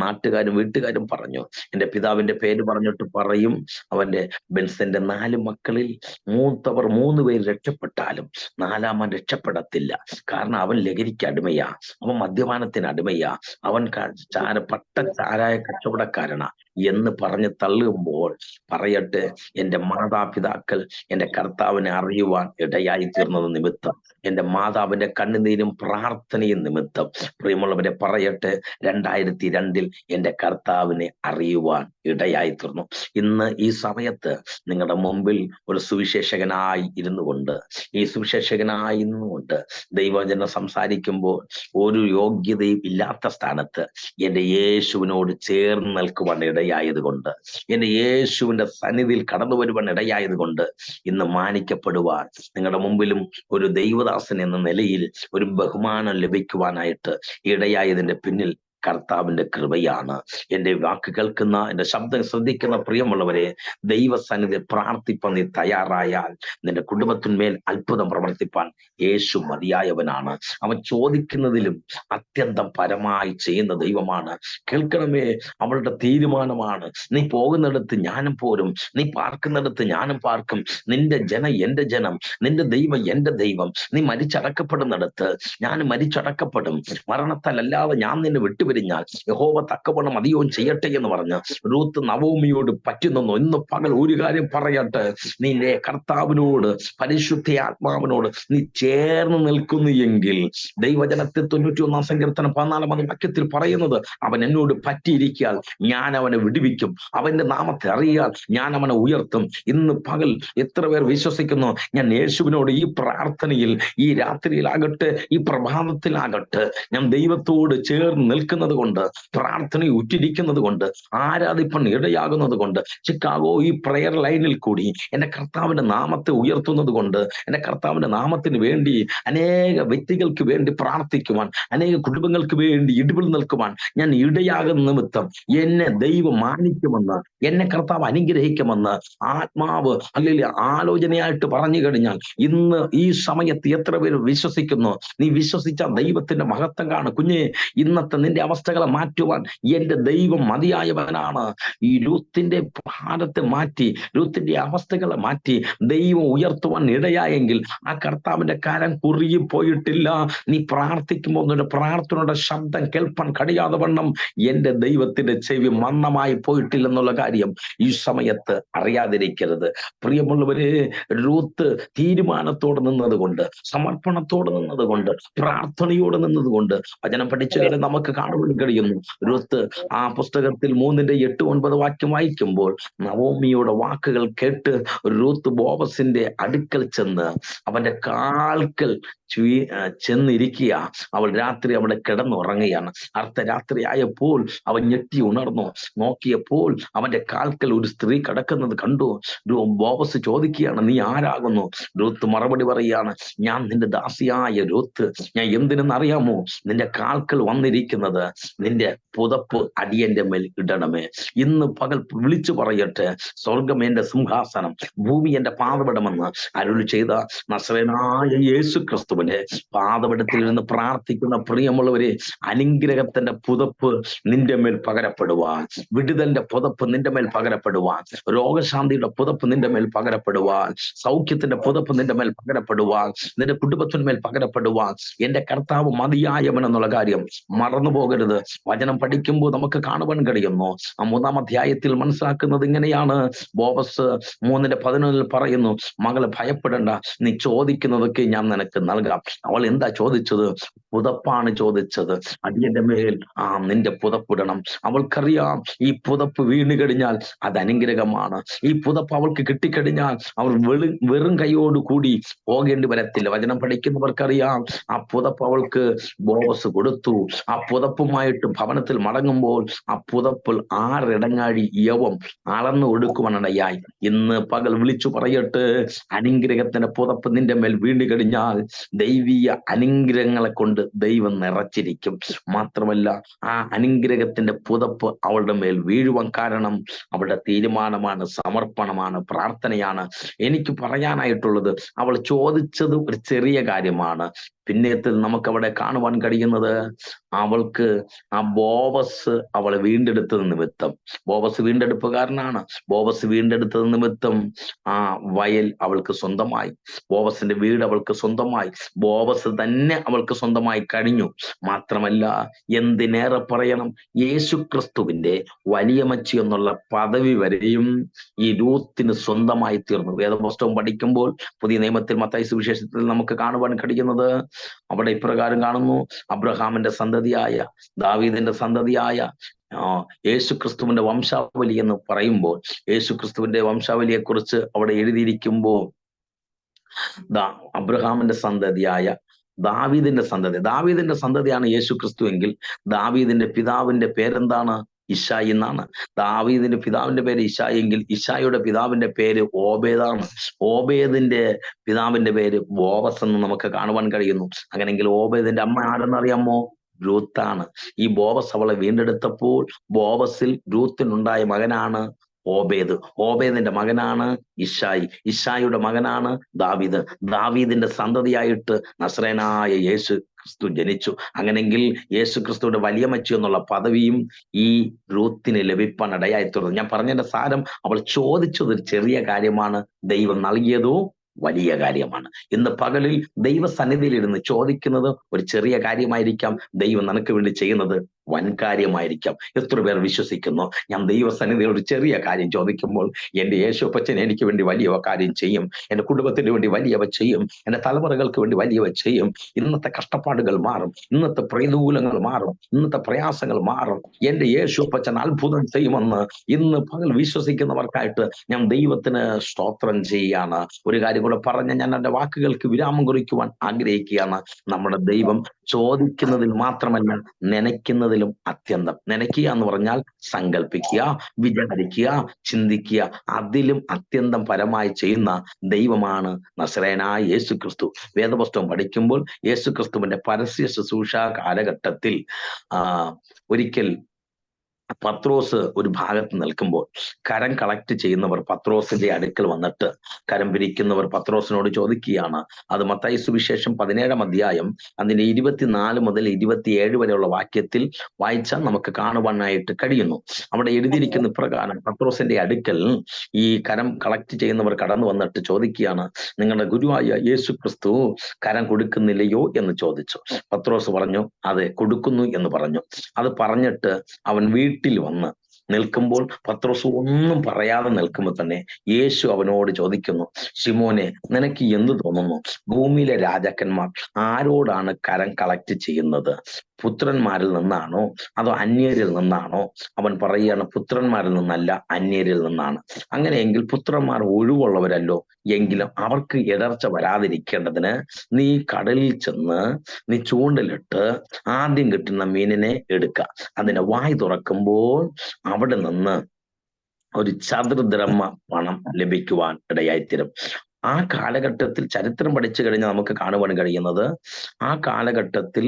നാട്ടുകാരും വീട്ടുകാരും പറഞ്ഞു, എൻ്റെ പിതാവിന്റെ പേര് പറഞ്ഞിട്ട് പറയും, അവന്റെ ബെൻസന്റെ 4 മക്കളിൽ മൂത്തവർ 3 പേര് രക്ഷപ്പെട്ടാലും 4ാമൻ രക്ഷപ്പെടത്തില്ല. കാരണം അവൻ ലഹരിക്ക് അടിമയാ, അവൻ മദ്യപാനത്തിന് അടിമയാ, അവൻ ചാരായ കച്ചവടക്കാരനാ എന്ന് പറഞ്ഞ് തള്ളുമ്പോൾ പറയട്ടെ, എൻ്റെ മാതാപിതാക്കൾ എൻ്റെ കർത്താവിനെ അറിയുവാൻ ഇടയായി തീർന്നത് നിമിത്തം, എൻ്റെ മാതാവിന്റെ കണ്ണുനീരും പ്രാർത്ഥനയും നിമിത്തം, പ്രിയമുള്ളവരെ പറയട്ടെ, 2002 എൻ്റെ കർത്താവിനെ അറിയുവാൻ ഇടയായി തീർന്നു. ഇന്ന് ഈ സമയത്ത് നിങ്ങളുടെ മുമ്പിൽ ഒരു സുവിശേഷകനായി ഇരുന്നുകൊണ്ട് ദൈവവചനം സംസാരിക്കുമ്പോൾ ഒരു യോഗ്യതയും ഇല്ലാത്ത സ്ഥാനത്ത് എൻ്റെ യേശുവിനോട് ചേർന്ന് നിൽക്കുവാൻ ഇടയായത് കൊണ്ട്, എൻ്റെ യേശുവിന്റെ സന്നിധിയിൽ കടന്നു വരുവാൻ ഇടയായത് കൊണ്ട് ഇന്ന് മാനിക്കപ്പെടുവാൻ, നിങ്ങളുടെ മുമ്പിലും ഒരു ദൈവദാസൻ എന്ന നിലയിൽ ഒരു ബഹുമാനം ലഭിക്കുവാനായിട്ട് ഇടയായതിന്റെ പിന്നിൽ കർത്താവിന്റെ കൃപയാണ്. എൻ്റെ വാക്ക് കേൾക്കുന്ന, എൻ്റെ ശബ്ദം ശ്രദ്ധിക്കുന്ന പ്രിയമുള്ളവരെ, ദൈവസന്നിധി പ്രാർത്ഥിപ്പാൻ നീ തയ്യാറായാൽ നിന്റെ കുടുംബത്തിന്മേൽ അത്ഭുതം പ്രവർത്തിപ്പാൻ യേശു മതിയായവനാണ്. അവൻ ചോദിക്കുന്നതിലും അത്യന്തം പരമായി ചെയ്യുന്ന ദൈവമാണ്. കേൾക്കണമേ, അവളുടെ തീരുമാനമാണ്, നീ പോകുന്നിടത്ത് ഞാനും പോരും, നീ പാർക്കുന്നിടത്ത് ഞാനും പാർക്കും, നിന്റെ ജനം എൻ്റെ ജനം, നിന്റെ ദൈവം എൻ്റെ ദൈവം, നീ മരിച്ചടക്കപ്പെടുന്നിടത്ത് ഞാൻ മരിച്ചടക്കപ്പെടും, മരണത്താൽ അല്ലാതെ ഞാൻ നിന്നെ വിട്ടു വിരിഞ്ഞാൽ യഹോവ തക്കവണ്ണം അധികവും ചെയ്യട്ടെ എന്ന് പറഞ്ഞ് റൂത്ത് നവോമിയോട് പറ്റുന്നു. ഇന്ന് പകൽ ഒരു കാര്യം പറയട്ടെ, നിന്റെ കർത്താവിനോട്, പരിശുദ്ധ ആത്മാവിനോട് നീ ചേർന്ന് നിൽക്കുന്നു എങ്കിൽ ദൈവജനത്തിൽ 91 സങ്കീർത്തനം 14 വാക്യത്തിൽ പറയുന്നത്, അവൻ എന്നോട് പറ്റിയിരിക്കാൽ ഞാൻ അവനെ വിടുവിക്കും, അവന്റെ നാമത്തെ അറിയാൽ ഞാൻ അവനെ ഉയർത്തും. ഇന്ന് പകൽ എത്ര പേർ വിശ്വസിക്കുന്നു? ഞാൻ യേശുവിനോട് ഈ പ്രാർത്ഥനയിൽ, ഈ രാത്രിയിലാകട്ടെ, ഈ പ്രഭാതത്തിലാകട്ടെ, ഞാൻ ദൈവത്തോട് ചേർന്ന് നിൽക്കുന്നത് കൊണ്ട്, പ്രാർത്ഥന ഉറ്റിരിക്കുന്നത് കൊണ്ട്, ആരാധിപ്പൻ ഇടയാകുന്നത് കൊണ്ട്, ചിക്കാഗോ ഈ പ്രയർ ലൈനിൽ കൂടി എന്റെ കർത്താവിന്റെ നാമത്തെ ഉയർത്തുന്നത് കൊണ്ട്, എന്റെ കർത്താവിന്റെ നാമത്തിന് വേണ്ടി അനേക വ്യക്തികൾക്ക് വേണ്ടി പ്രാർത്ഥിക്കുവാൻ, അനേക കുടുംബങ്ങൾക്ക് വേണ്ടി ഇടിവിൽ നിൽക്കുവാൻ ഞാൻ ഇടയാകുന്ന നിമിത്തം എന്നെ ദൈവം മാനിക്കുമെന്ന്, എന്നെ കർത്താവ് അനുഗ്രഹിക്കുമെന്ന് ആത്മാവ് അല്ലെങ്കിൽ ആലോചനയായിട്ട് പറഞ്ഞു കഴിഞ്ഞാൽ ഇന്ന് ഈ സമയത്ത് എത്ര പേര് വിശ്വസിക്കുന്നു? നീ വിശ്വസിച്ച ദൈവത്തിന്റെ മഹത്വം കാണും കുഞ്ഞെ. ഇന്നത്തെ നിന്റെ അവസ്ഥകളെ മാറ്റുവാൻ എന്റെ ദൈവം മതിയായവനാണ്. ഈ രൂത്തിന്റെ ഭാരത്തെ മാറ്റി, രൂത്തിന്റെ അവസ്ഥകളെ മാറ്റി ദൈവം ഉയർത്തുവാൻ ഇടയായെങ്കിൽ ആ കർത്താവിന്റെ കരം കുറുകി പോയിട്ടില്ല. നീ പ്രാർത്ഥിക്കുമ്പോൾ നിന്റെ പ്രാർത്ഥനയുടെ ശബ്ദം കേൾപ്പാൻ കഴിയാതെ വണ്ണം എന്റെ ദൈവത്തിന്റെ ചെവി മന്ദമായി പോയിട്ടില്ലെന്നുള്ള കാര്യം ഈ സമയത്ത് അറിയാതിരിക്കരുത്. പ്രിയമുള്ളവരെ, രൂത്ത് തീരുമാനത്തോടെ നിന്നതുകൊണ്ട്, സമർപ്പണത്തോടെ നിന്നതുകൊണ്ട്, പ്രാർത്ഥനയോടെ നിന്നതുകൊണ്ട് വചനം പഠിച്ചുകളെ നമുക്ക് കാണുവാൻ കഴിയുന്നു. രൂത്ത് ആ പുസ്തകത്തിൽ 3:8-9 വാക്യം വായിക്കുമ്പോൾ നവോമിയുടെ വാക്കുകൾ കേട്ട് രൂത്ത് ബോവസിന്റെ അടുക്കൽ ചെന്ന് അവന്റെ കാൽക്കൽ ചെന്നിരിക്കുക. അവൾ രാത്രി അവിടെ കിടന്നുറങ്ങുകയാണ്. അർദ്ധരാത്രി ആയപ്പോൾ അവൻ ഞെട്ടി ഉണർന്നു. നോക്കിയപ്പോൾ അവന്റെ കാൽക്കൽ ഒരു സ്ത്രീ കിടക്കുന്നത് കണ്ടു. ബോവസ് ചോദിക്കുകയാണ്, നീ ആരാകുന്നു? രൂത്ത് മറുപടി പറയുകയാണ്, ഞാൻ നിന്റെ ദാസിയായ രൂത്ത്. ഞാൻ എന്തിനെന്നറിയാമോ? നിന്റെ കാൽക്കൽ വന്നിരിക്കുന്നത് നിന്റെ പുതപ്പ് അടിയന്റെ മേൽ ഇടണമേ. ഇന്ന് പകൽ വിളിച്ചു പറയട്ടെ, സ്വർഗം എന്റെ സിംഹാസനം, ഭൂമി എന്റെ പാദപീഠമെന്ന് അരുളി ചെയ്ത നസറേനായ യേശു ക്രിസ്തുവിന്റെ പാദപീഠത്തിൽ നിന്ന് പ്രാർത്ഥിക്കുന്ന പ്രിയമുള്ളവരെ, അനുഗ്രഹത്തിന്റെ പുതപ്പ് നിന്റെ മേൽ പകരപ്പെടുവാൻ, വിടുതലിന്റെ പുതപ്പ് നിന്റെ മേൽ പകരപ്പെടുവാൻ, രോഗശാന്തിയുടെ പുതപ്പ് നിന്റെ മേൽ പകരപ്പെടുവാൻ, സൗഖ്യത്തിന്റെ പുതപ്പ് നിന്റെ മേൽ പകരപ്പെടുവാൻ, നിന്റെ കുടുംബത്തിന്മേൽ പകരപ്പെടുവാൻ എന്റെ കർത്താവ് മതിയായവൻ എന്നുള്ള കാര്യം മറന്നു പോകരുത്. വചനം പഠിക്കുമ്പോൾ നമുക്ക് കാണുവാൻ കഴിയുന്നു. ആ 3-ാം അധ്യായത്തിൽ മനസ്സിലാക്കുന്നത് ഇങ്ങനെയാണ്. ബോവസ് 3:11 പറയുന്നു, മകളെ ഭയപ്പെടേണ്ട, നീ ചോദിക്കുന്നതൊക്കെ ഞാൻ നിനക്ക് നൽകാം. അവൾ എന്താ ചോദിച്ചത്? പുതപ്പാണ് ചോദിച്ചത്. അടിയന്റെ മേൽ നിന്റെ പുതപ്പിടണം. അവൾക്കറിയാം ഈ പുതപ്പ് വീണ് കഴിഞ്ഞാൽ അത് അനുഗ്രഹമാണ്. ഈ പുതപ്പ് അവൾക്ക് കിട്ടിക്കഴിഞ്ഞാൽ അവൾ വെറും കൈയോട് കൂടി പോകേണ്ടി വരത്തില്ല. വചനം പഠിക്കുന്നവർക്കറിയാം ആ പുതപ്പ് അവൾക്ക് ബോവസ് കൊടുത്തു. ആ പുതപ്പുമായിട്ട് ഭവനത്തിൽ മടങ്ങുമ്പോൾ ആ പുതപ്പിൽ 6 ഇടങ്ങാഴി യവം അളന്നു കൊടുക്കുവാനിടയായി. ഇന്ന് പകൽ വിളിച്ചു പറയട്ടെ, അനുഗ്രഹത്തിന്റെ പുതപ്പ് നിന്റെ മേൽ വീണ് കഴിഞ്ഞാൽ ദൈവീയ അനുഗ്രഹങ്ങളെ കൊണ്ട് ദൈവം നിറച്ചിരിക്കും. മാത്രമല്ല, ആ അനുഗ്രഹത്തിന്റെ പുതപ്പ് അവളുടെ മേൽ വീഴുവാൻ കാരണം അവളുടെ തീരുമാനമാണ്, സമർപ്പണമാണ്, പ്രാർത്ഥനയാണ്. എനിക്ക് പറയാനായിട്ടുള്ളത്, അവൾ ചോദിച്ചത് ഒരു ചെറിയ കാര്യമാണ്. പിന്നത്തിൽ നമുക്ക് അവിടെ കാണുവാൻ കഴിയുന്നത്, അവൾക്ക് ആ ബോവസ് അവളെ വീണ്ടെടുത്തത് നിമിത്തം, ബോവസ് വീണ്ടെടുപ്പുകാരനാണ്. ബോവസ് വീണ്ടെടുത്തത് നിമിത്തം ആ വയൽ അവൾക്ക് സ്വന്തമായി, ബോവസിന്റെ വീട് അവൾക്ക് സ്വന്തമായി, ബോവസ് തന്നെ അവൾക്ക് സ്വന്തമായി കഴിഞ്ഞു. മാത്രമല്ല, എന്തിനേറെ പറയണം, യേശു ക്രിസ്തുവിന്റെ വലിയ മച്ചി എന്നുള്ള പദവി വരെയും ഈ രൂത്തിന് സ്വന്തമായി തീർന്നു. വേദപുസ്തകം പഠിക്കുമ്പോൾ പുതിയ നിയമത്തിൽ മത്തായി സുവിശേഷത്തിൽ നമുക്ക് കാണുവാൻ കഴിയുന്നത്, അവിടെ ഇപ്രകാരം കാണുന്നു, അബ്രഹാമിന്റെ സന്തതിയായ, ദാവീദിന്റെ സന്തതിയായ യേശു ക്രിസ്തുവിന്റെ വംശാവലി എന്ന് പറയുമ്പോൾ, യേശു ക്രിസ്തുവിന്റെ വംശാവലിയെ കുറിച്ച് അവിടെ എഴുതിയിരിക്കുമ്പോൾ അബ്രഹാമിന്റെ സന്തതിയായ ദാവീദിന്റെ സന്തതിയാണ് യേശു ക്രിസ്തു എങ്കിൽ ദാവീദിന്റെ പിതാവിന്റെ പേരെന്താണ്? ഇശായി എന്നാണ്. ദാവീദിന്റെ പിതാവിന്റെ പേര് ഇശായി എങ്കിൽ ഇശായിയുടെ പിതാവിന്റെ പേര് ഓബേദാണ്. ഓബേദിന്റെ പിതാവിന്റെ പേര് ബോവസ് എന്ന് നമുക്ക് കാണുവാൻ കഴിയുന്നു. അങ്ങനെയെങ്കിൽ ഓബേദിന്റെ അമ്മ ആരെന്നറിയാമോ? രൂത്താണ്. ഈ ബോവസ് അവളെ വീണ്ടെടുത്തപ്പോൾ ബോവസിൽ രൂത്തിനുണ്ടായ മകനാണ് ഓബേദ്. ഓബേദിന്റെ മകനാണ് ഇശായി. ഇശായിയുടെ മകനാണ് ദാവീദ്. ദാവീദിന്റെ സന്തതിയായിട്ട് നസറേനായ യേശു ക്രിസ്തു ജനിച്ചു. അങ്ങനെങ്കിൽ യേശു ക്രിസ്തുവിന്റെ വലിയ മച്ചി എന്നുള്ള പദവിയും ഈ രൂത്തിന് ലഭിപ്പാൻ ഇടയായി തീർന്നു. ഞാൻ പറഞ്ഞതിന്റെ സാരം, അവൾ ചോദിച്ചത് ഒരു ചെറിയ കാര്യമാണ്, ദൈവം നൽകിയതോ വലിയ കാര്യമാണ്. ഇന്ന് പകലിൽ ദൈവസന്നിധിയിൽ ഇരുന്ന് ചോദിക്കുന്നത് ഒരു ചെറിയ കാര്യമായിരിക്കാം, ദൈവം നിനക്ക് വേണ്ടി ചെയ്യുന്നത് വൻകാര്യമായിരിക്കാം. എത്ര പേർ വിശ്വസിക്കുന്നു ഞാൻ ദൈവസന്നിധിയിൽ ഒരു ചെറിയ കാര്യം ചോദിക്കുമ്പോൾ എന്റെ യേശുപ്പച്ചൻ എനിക്ക് വേണ്ടി വലിയവ കാര്യം ചെയ്യും, എന്റെ കുടുംബത്തിന് വേണ്ടി വലിയവ ചെയ്യും, എന്റെ തലമുറകൾക്ക് വേണ്ടി വലിയവ ചെയ്യും. ഇന്നത്തെ കഷ്ടപ്പാടുകൾ മാറും, ഇന്നത്തെ പ്രതികൂലങ്ങൾ മാറും, ഇന്നത്തെ പ്രയാസങ്ങൾ മാറും. എന്റെ യേശുപ്പച്ചൻ അത്ഭുതം ചെയ്യുമെന്ന് ഇന്ന് പകൽ വിശ്വസിക്കുന്നവർക്കായിട്ട് ഞാൻ ദൈവത്തിന് സ്തോത്രം ചെയ്യാണ്. ഒരു കാര്യം കൂടെ പറഞ്ഞ് ഞാൻ എന്റെ വാക്കുകൾക്ക് വിരാമം കുറിക്കുവാൻ ആഗ്രഹിക്കുകയാണ്. നമ്മുടെ ദൈവം ചോദിക്കുന്നതിൽ മാത്രമല്ല, നനയ്ക്കുന്നതിലും അത്യന്തം. നനയ്ക്കുക എന്ന് പറഞ്ഞാൽ സങ്കല്പിക്കുക, വിചാരിക്കുക, ചിന്തിക്കുക. അതിലും അത്യന്തം പരമായി ചെയ്യുന്ന ദൈവമാണ് നസറേയനായ യേശു ക്രിസ്തു. വേദപുസ്തകം പഠിക്കുമ്പോൾ യേശു ക്രിസ്തുവിന്റെ പരസ്യ ശുശ്രൂഷ കാലഘട്ടത്തിൽ ഒരിക്കൽ പത്രോസ് ഒരു ഭാഗത്ത് നിൽക്കുമ്പോൾ കരം കളക്ട് ചെയ്യുന്നവർ പത്രോസിന്റെ അടുക്കൽ വന്നിട്ട് കരം പിരിക്കുന്നവർ പത്രോസിനോട് ചോദിക്കുകയാണ്. അത് മത്തായി സുവിശേഷം 17-ാം അധ്യായം അതിന്റെ 24 മുതൽ 27 വരെയുള്ള വാക്യത്തിൽ വായിച്ചാൽ നമുക്ക് കാണുവാനായിട്ട് കഴിയുന്നു. അവിടെ എഴുതിയിരിക്കുന്ന ഇപ്രകാരം: പത്രോസിന്റെ അടുക്കൽ ഈ കരം കളക്ട് ചെയ്യുന്നവർ കടന്നു വന്നിട്ട് ചോദിക്കുകയാണ്, നിങ്ങളുടെ ഗുരുവായ യേശു ക്രിസ്തു കരം കൊടുക്കുന്നില്ലയോ എന്ന് ചോദിച്ചു. പത്രോസ് പറഞ്ഞു, അതെ കൊടുക്കുന്നു എന്ന് പറഞ്ഞു. അത് പറഞ്ഞിട്ട് അവൻ വീട്ടിൽ വന്ന് നിൽക്കുമ്പോൾ പത്രോസ് ഒന്നും പറയാതെ നിൽക്കുമ്പോൾ തന്നെ യേശു അവനോട് ചോദിക്കുന്നു, ശിമോനെ, നിനക്ക് എന്ത് തോന്നുന്നു? ഭൂമിയിലെ രാജാക്കന്മാർ ആരോടാണ് കരം കളക്ട് ചെയ്യുന്നത്? പുത്രന്മാരിൽ നിന്നാണോ അതോ അന്യരിൽ നിന്നാണോ? അവൻ പറയുകയാണ്, പുത്രന്മാരിൽ നിന്നല്ല, അന്യരിൽ നിന്നാണ്. അങ്ങനെയെങ്കിൽ പുത്രന്മാർ ഒഴിവുള്ളവരല്ലോ. എങ്കിലും അവർക്ക് ഇടർച്ച വരാതിരിക്കേണ്ടതിന് നീ കടലിൽ ചെന്ന് നീ ചൂണ്ടലിട്ട് ആദ്യം കിട്ടുന്ന മീനിനെ എടുക്കുക. അതിന്റെ വായ് തുറക്കുമ്പോൾ അവിടെ നിന്ന് ഒരു ചതുർദ്രഹ്മ പണം ലഭിക്കുവാൻ ഇടയായിത്തീരും. ആ കാലഘട്ടത്തിൽ ചരിത്രം പഠിച്ചു കഴിഞ്ഞാൽ നമുക്ക് കാണുവാൻ കഴിയുന്നത്, ആ കാലഘട്ടത്തിൽ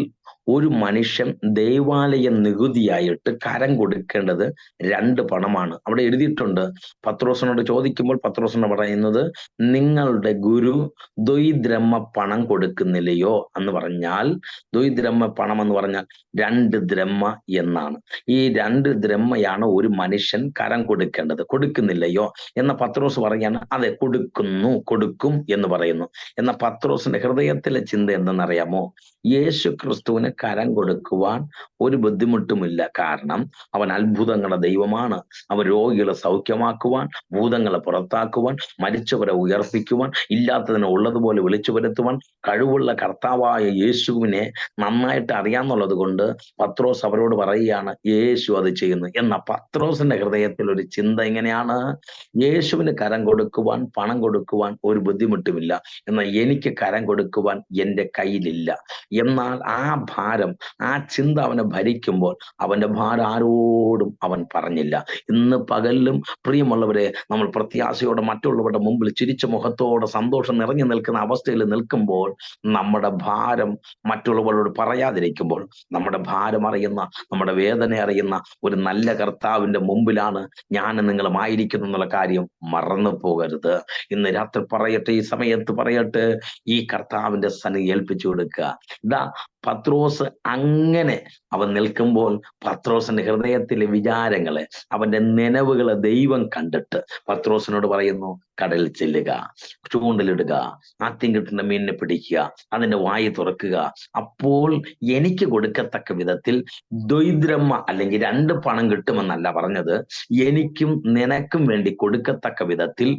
ഒരു മനുഷ്യൻ ദേവാലയ നികുതിയായിട്ട് കരം കൊടുക്കേണ്ടത് 2 പണമാണ്. അവിടെ എഴുതിയിട്ടുണ്ട്. പത്രോസിനോട് ചോദിക്കുമ്പോൾ പത്രോസിനോട് പറയുന്നത്, നിങ്ങളുടെ ഗുരു ദ്വൈദ്രഹ്മ പണം കൊടുക്കുന്നില്ലയോ എന്ന് പറഞ്ഞാൽ, ദ്വൈദ്രഹ്മ പണം എന്ന് പറഞ്ഞാൽ 2 ദ്രഹ്മ എന്നാണ്. ഈ 2 ദ്രഹ്മയാണ് ഒരു മനുഷ്യൻ കരം കൊടുക്കേണ്ടത്. കൊടുക്കുന്നില്ലയോ എന്ന പത്രോസ് പറയാണ്, അതെ കൊടുക്കും എന്ന് പറയുന്നു. എന്ന പത്രോസിന്റെ ഹൃദയത്തിലെ ചിന്ത എന്തെന്നറിയാമോ? യേശു ക്രിസ്തുവിന് കരം കൊടുക്കുവാൻ ഒരു ബുദ്ധിമുട്ടുമില്ല. കാരണം അവൻ അത്ഭുതങ്ങളുടെ ദൈവമാണ്. അവൻ രോഗികളെ സൗഖ്യമാക്കുവാൻ, ഭൂതങ്ങളെ പുറത്താക്കുവാൻ, മരിച്ചവരെ ഉയർപ്പിക്കുവാൻ, ഇല്ലാത്തതിനെ ഉള്ളതുപോലെ വിളിച്ചു വരുത്തുവാൻ കഴിവുള്ള കർത്താവായ യേശുവിനെ നന്നായിട്ട് അറിയാന്നുള്ളത് കൊണ്ട് പത്രോസ് അവരോട് പറയുകയാണ്, യേശു അത് ചെയ്യുന്നു. എന്ന പത്രോസിന്റെ ഹൃദയത്തിൽ ഒരു ചിന്ത എങ്ങനെയാണ്? യേശുവിന് കരം കൊടുക്കുവാൻ, പണം കൊടുക്കുവാൻ ഒരു ബുദ്ധിമുട്ടുമില്ല. എന്നാൽ എനിക്ക് കരം കൊടുക്കുവാൻ എൻ്റെ കയ്യിലില്ല. എന്നാൽ ആ ഭാരം, ആ ചിന്ത അവനെ ഭരിക്കുമ്പോൾ അവന്റെ ഭാരം ആരോടും അവൻ പറഞ്ഞില്ല. ഇന്ന് പകലിലും പ്രിയമുള്ളവരെ, നമ്മൾ പ്രത്യാശയോടെ മറ്റുള്ളവരുടെ മുമ്പിൽ ചിരിച്ച മുഖത്തോടെ സന്തോഷം നിറഞ്ഞു നിൽക്കുന്ന അവസ്ഥയിൽ നിൽക്കുമ്പോൾ, നമ്മുടെ ഭാരം മറ്റുള്ളവരോട് പറയാതിരിക്കുമ്പോൾ, നമ്മുടെ ഭാരം അറിയുന്ന, നമ്മുടെ വേദന അറിയുന്ന ഒരു നല്ല കർത്താവിന്റെ മുമ്പിലാണ് ഞാൻ നിങ്ങളുമായിരിക്കുന്നു എന്നുള്ള കാര്യം മറന്നു പോകരുത്. ഇന്ന് രാത്രി പറയട്ടെ, ഈ സമയത്ത് പറയട്ടെ, ഈ കർത്താവിന്റെ സന്നിധി ഏൽപ്പിച്ചു കൊടുക്കുക. ഇതാ പത്രോസ് അങ്ങനെ അവൻ നിൽക്കുമ്പോൾ പത്രോസിന്റെ ഹൃദയത്തിലെ വിചാരങ്ങളെ, അവന്റെ നനവുകളെ ദൈവം കണ്ടിട്ട് പത്രോസിനോട് പറയുന്നു, കടലിൽ ചെല്ലുക, ചൂണ്ടലിടുക, ആദ്യം കിട്ടുന്ന മീനിനെ പിടിക്കുക, അതിന്റെ വായി തുറക്കുക. അപ്പോൾ എനിക്ക് കൊടുക്കത്തക്ക വിധത്തിൽ ദ്വൈദ്രഹ്മ അല്ലെങ്കിൽ 2 പണം കിട്ടുമെന്നല്ല പറഞ്ഞത്, എനിക്കും നിനക്കും വേണ്ടി കൊടുക്കത്തക്ക വിധത്തിൽ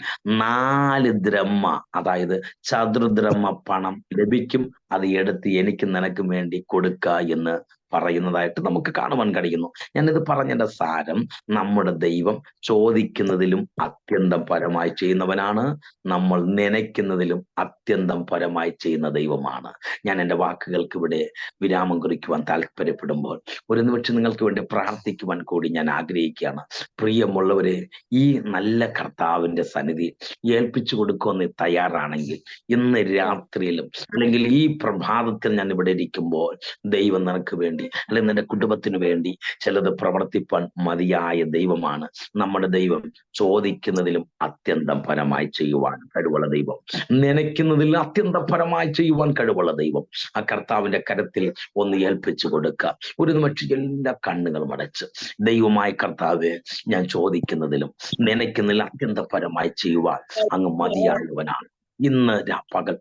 4 ദ്രഹ്മ, അതായത് ചതുർദ്രഹ്മ പണം ലഭിക്കും. അത് എടുത്ത് എനിക്കും നിനക്കും വേണ്ടി കൊടുക്ക എന്ന് പറയുന്നതായിട്ട് നമുക്ക് കാണുവാൻ കഴിയുന്നു. ഞാനിത് പറഞ്ഞതിന്റെ സാരം, നമ്മുടെ ദൈവം ചോദിക്കുന്നതിലും അത്യന്തം പരമായി ചെയ്യുന്നവനാണ്. നമ്മൾ നനയ്ക്കുന്നതിലും അത്യന്തം പരമായി ചെയ്യുന്ന ദൈവമാണ്. ഞാൻ എൻ്റെ വാക്കുകൾക്ക് ഇവിടെ വിരാമം കുറിക്കുവാൻ താല്പര്യപ്പെടുമ്പോൾ ഒരു നിമിഷം നിങ്ങൾക്ക് വേണ്ടി പ്രാർത്ഥിക്കുവാൻ കൂടി ഞാൻ ആഗ്രഹിക്കുകയാണ്. പ്രിയമുള്ളവരെ, ഈ നല്ല കർത്താവിന്റെ സന്നിധി ഏൽപ്പിച്ചു കൊടുക്കുമെന്ന് തയ്യാറാണെങ്കിൽ ഇന്ന് രാത്രിയിലും അല്ലെങ്കിൽ ഈ പ്രഭാതത്തിൽ ഞാൻ ഇവിടെ ഇരിക്കുമ്പോൾ ദൈവം നിനക്ക് വേണ്ടി അല്ലെങ്കിൽ നിന്റെ കുടുംബത്തിന് വേണ്ടി ചിലത് പ്രവർത്തിപ്പാൻ മതിയായ ദൈവമാണ്. നമ്മുടെ ദൈവം ചോദിക്കുന്നതിലും അത്യന്തം പരമായി ചെയ്യുവാൻ കഴിവുള്ള ദൈവം, നനയ്ക്കുന്നതിൽ അത്യന്തം പരമായി ചെയ്യുവാൻ കഴിവുള്ള ദൈവം. ആ കർത്താവിന്റെ കരത്തിൽ ഒന്ന് ഏൽപ്പിച്ചു കൊടുക്കുക. ഒരു നിമിഷം എല്ലാ കണ്ണുകളും അടച്ച്, ദൈവമായ കർത്താവെ, ഞാൻ ചോദിക്കുന്നതിലും നനയ്ക്കുന്നതിലും അത്യന്തം പരമായി ചെയ്യുവാൻ അങ്ങ് മതിയായവനാണ്. ഇന്ന് പകൽ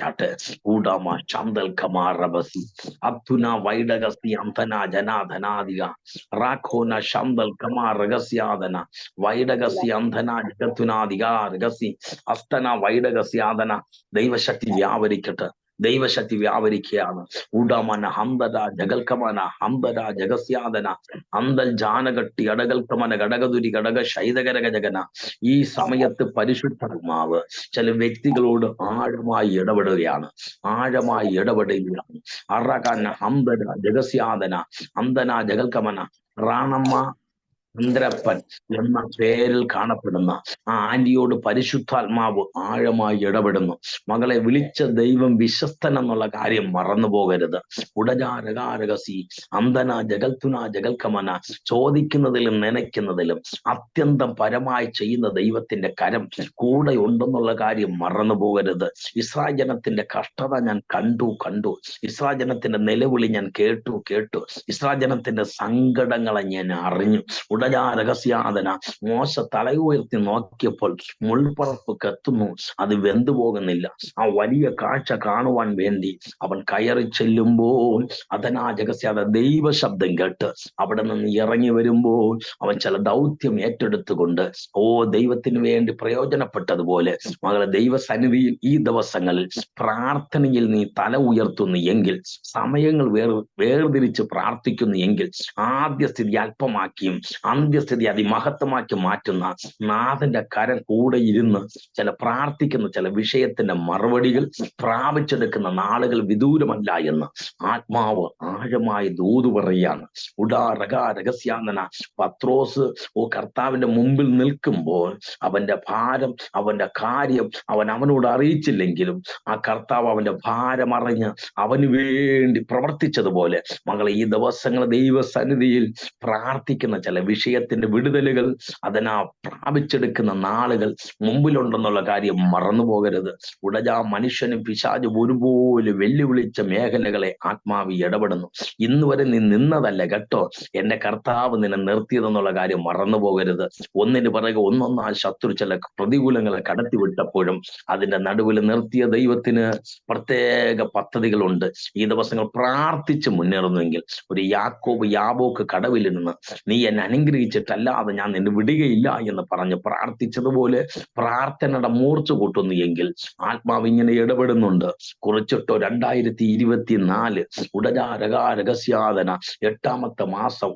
ചാട്ടെ ഊടാമ ശാന്തൽ കമാറബസി അത്തുന വൈഡകസി അന്തന ജനാധനാദിക റാഖോന ശാന്തൽ കമാ രഹസ്യാദന വൈഡകസി അന്ധന ജഗത്തുനാദിക രഹസി അസ്തന വൈഡകസ്യാദന. ദൈവശക്തി വ്യാപരിക്കട്ടെ, ദൈവശക്തി വ്യാപരിക്കുകയാണ്. ഉടമന ഹന്തര ജഗൽക്കമന ഹന്തര ജഗസ്യാദന അന്തൽ ജാനകട്ടി അടകൽക്കമന ഘടകതുരി ഘടക ശൈതകരക ജഗന. ഈ സമയത്ത് പരിശുദ്ധാത്മാവ് ചില വ്യക്തികളോട് ആഴമായി ഇടപെടുകയാണ്, ആഴമായി ഇടപെടുകയാണ്. അറകന ഹന്തര ജഗസ്യാദന അന്തന ജഗൽക്കമന റാണമ്മ ചന്ദ്രപ്പൻ എന്ന പേരിൽ കാണപ്പെടുന്ന ആ ആന്റിയോട് പരിശുദ്ധാത്മാവ് ആഴമായി ഇടപെടുന്നു. മകളെ, വിളിച്ച ദൈവം വിശ്വസ്തൻ എന്നുള്ള കാര്യം മറന്നു പോകരുത്. ഉടജാരകാരകസി അന്തന ജഗൽത്തുന ജഗൽക്കമന. ചോദിക്കുന്നതിലും നനയ്ക്കുന്നതിലും അത്യന്തം പരമായി ചെയ്യുന്ന ദൈവത്തിന്റെ കരം കൂടെ ഉണ്ടെന്നുള്ള കാര്യം മറന്നു പോകരുത്. ഇസ്രായേൽ ജനത്തിന്റെ കഷ്ടത ഞാൻ കണ്ടു. ഇസ്രായേൽ ജനത്തിന്റെ നിലവിളി ഞാൻ കേട്ടു. ഇസ്രായേൽ ജനത്തിന്റെ സങ്കടങ്ങളെ ഞാൻ അറിഞ്ഞു. രഹസ്യാദന. മോശ തലയുയർത്തി നോക്കിയപ്പോൾ മുൾപ്പറപ്പ് കത്തുന്നു, അത് വെന്തു പോകുന്നില്ല. ആ വലിയ കാഴ്ച കാണുവാൻ വേണ്ടി അവൻ കയറി ചെല്ലുമ്പോൾ ജഗസ്യാദ ദൈവ ശബ്ദം കേട്ട് അവിടെ നിന്ന് ഇറങ്ങി വരുമ്പോൾ അവൻ ചില ദൗത്യം ഏറ്റെടുത്തുകൊണ്ട് ദൈവത്തിന് വേണ്ടി പ്രയോജനപ്പെട്ടതുപോലെ മകളെ, ദൈവസന്നിധിയിൽ ഈ ദിവസങ്ങളിൽ പ്രാർത്ഥനയിൽ നീ തല ഉയർത്തുന്നു എങ്കിൽ, സമയങ്ങൾ വേർതിരിച്ച് പ്രാർത്ഥിക്കുന്നു എങ്കിൽ, ആദ്യ സ്ഥിതി അല്പമാക്കിയും അന്ത്യസ്ഥിതി അതിമഹത്വമാക്കി മാറ്റുന്ന നാഥന്റെ കരം കൂടെ ഇരുന്ന് ചില പ്രാർത്ഥിക്കുന്ന ചില വിഷയത്തിന്റെ മറുപടികൾ പ്രാപിച്ചെടുക്കുന്ന നാളുകൾ വിദൂരമല്ല എന്ന് ആത്മാവ് ആഴമായി ദൂത് പറയുകയാണ്. രഹസ്യാന്തന. പത്രോസ് കർത്താവിന്റെ മുമ്പിൽ നിൽക്കുമ്പോൾ അവന്റെ ഭാരം, അവന്റെ കാര്യം അവനോട് അറിയിച്ചില്ലെങ്കിലും ആ കർത്താവ് അവന്റെ ഭാരം അറിഞ്ഞ് അവന് വേണ്ടി പ്രവർത്തിച്ചതുപോലെ മകളെ, ഈ ദിവസങ്ങൾ ദൈവസന്നിധിയിൽ പ്രാർത്ഥിക്കുന്ന ചില വിഷയത്തിന്റെ വിടുതലുകൾ പ്രാപിച്ചെടുക്കുന്ന നാളുകൾ മുമ്പിലുണ്ടെന്നുള്ള കാര്യം മറന്നു പോകരുത്. മനുഷ്യനും പിശാചും ഒരുപോലെ വെല്ലുവിളിച്ച മേഖലകളെ ആത്മാവ് ഇടപെടുന്നു. ഇന്ന് വരെ നീ നിന്നതല്ല കേട്ടോ, എന്റെ കർത്താവ് നിന്നെ നിർത്തിയതെന്നുള്ള കാര്യം മറന്നു പോകരുത്. ഒന്നിന് പിറകെ ഒന്നൊന്നാ ശത്രു ചില പ്രതികൂലങ്ങളെ കടത്തിവിട്ടപ്പോഴും അതിന്റെ നടുവിൽ നിർത്തിയ ദൈവത്തിന് പ്രത്യേക പദ്ധതികളുണ്ട്. ഈ ദിവസങ്ങൾ പ്രാർത്ഥിച്ച് മുന്നേറുന്നുവെങ്കിൽ ഒരു യാബോക്ക് കടവിൽ നിന്ന് നീ എന്നെ അനുഗ്രഹിച്ചിട്ടല്ലാതെ ഞാൻ നിന്നെ വിടുകയില്ല എന്ന് പറഞ്ഞ് പ്രാർത്ഥിച്ചതുപോലെ പ്രാർത്ഥനയുടെ മൂർച്ച കൂട്ടുന്നു എങ്കിൽ ആത്മാവ് ഇങ്ങനെ ഇടപെടുന്നുണ്ട്. കുറിച്ചിട്ടോ 2024 രഹസ്യാദന 8ാമത്തെ മാസം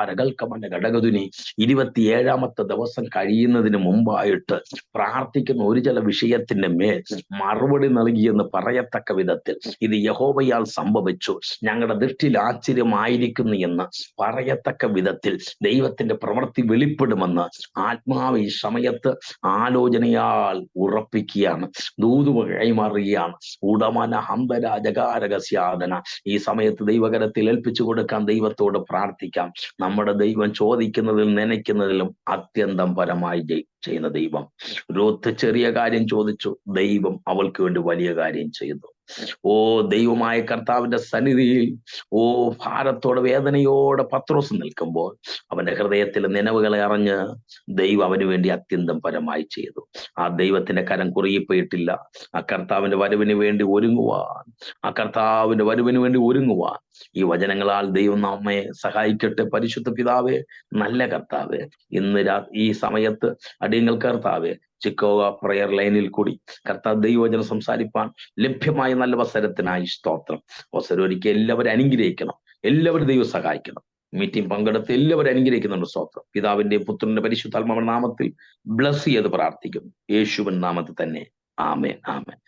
രകൽക്കമന ഘടകതുനി 27ാമത്തെ ദിവസം കഴിയുന്നതിന് മുമ്പായിട്ട് പ്രാർത്ഥിക്കുന്ന ഒരു ചില വിഷയത്തിന്റെ മേൽ മറുപടി നൽകിയെന്ന് പറയത്തക്ക വിധത്തിൽ ഇത് യഹോവയാൽ സംഭവിച്ചു, ഞങ്ങളുടെ ദൃഷ്ടിയിൽ ആശ്ചര്യമായിരിക്കുന്നു എന്ന് പറയത്തക്ക വിധത്തിൽ ദൈവത്തിന്റെ പ്രവൃത്തി വെളിപ്പെടുമെന്ന് ആത്മാവ് ഈ സമയത്ത് ആലോചനയാൽ ഉറപ്പിക്കുകയാണ്, ദൂത് കൈമാറുകയാണ്. ഉടമന ഹംബര ജകാരകസ്യാദന. ഈ സമയത്ത് ദൈവകരത്തിൽ ഏൽപ്പിച്ചു കൊടുക്കാൻ ദൈവത്തോട് പ്രാർത്ഥിക്കാം. നമ്മുടെ ദൈവം ചോദിക്കുന്നതിലും നനയ്ക്കുന്നതിലും അത്യന്തം പരമായി ചെയ്യുന്ന ദൈവം. രൂത്ത് ചെറിയ കാര്യം ചോദിച്ചു, ദൈവം അവൾക്ക് വേണ്ടി വലിയ കാര്യം ചെയ്തു. ദൈവമായ കർത്താവിന്റെ സന്നിധിയിൽ ഭാരത്തോടെ വേദനയോടെ പത്രോസ് നിൽക്കുമ്പോൾ അവന്റെ ഹൃദയത്തിലെ നിലവുകളെ അറിഞ്ഞ് ദൈവം അവന് വേണ്ടി അത്യന്തം പരമായി ചെയ്തു. ആ ദൈവത്തിന്റെ കരം കുറുകിപ്പോയിട്ടില്ല. ആ കർത്താവിന്റെ വരവിന് വേണ്ടി ഒരുങ്ങുവാൻ ഈ വചനങ്ങളാൽ ദൈവം നമ്മെ സഹായിക്കട്ടെ. പരിശുദ്ധ പിതാവേ, നല്ല കർത്താവേ, ഇന്ന് ഈ സമയത്ത് അടിയങ്ങൾ കർത്താവേ ചിക്കോവ പ്രയർ ലൈനിൽ കൂടി കർത്താവ് ദൈവവചനം സംസാരിപ്പാൻ ലഭ്യമായ നല്ല അവസരത്തിനായി സ്തോത്രം. അവസരം ഒരുക്കി എല്ലാവരും അനുഗ്രഹിക്കണം, എല്ലാവരും ദൈവം സഹായിക്കണം. മീറ്റിംഗ് പങ്കെടുത്ത് എല്ലാവരും അനുഗ്രഹിക്കുന്നുണ്ട്. സ്തോത്രം. പിതാവിന്റെയും പുത്രന്റെ പരിശുദ്ധാത്മാവിന്റെ നാമത്തിൽ ബ്ലസ് ചെയ്ത് പ്രാർത്ഥിക്കുന്നു, യേശുവിൻ നാമത്തിൽ തന്നെ. ആമേൻ, ആമേൻ.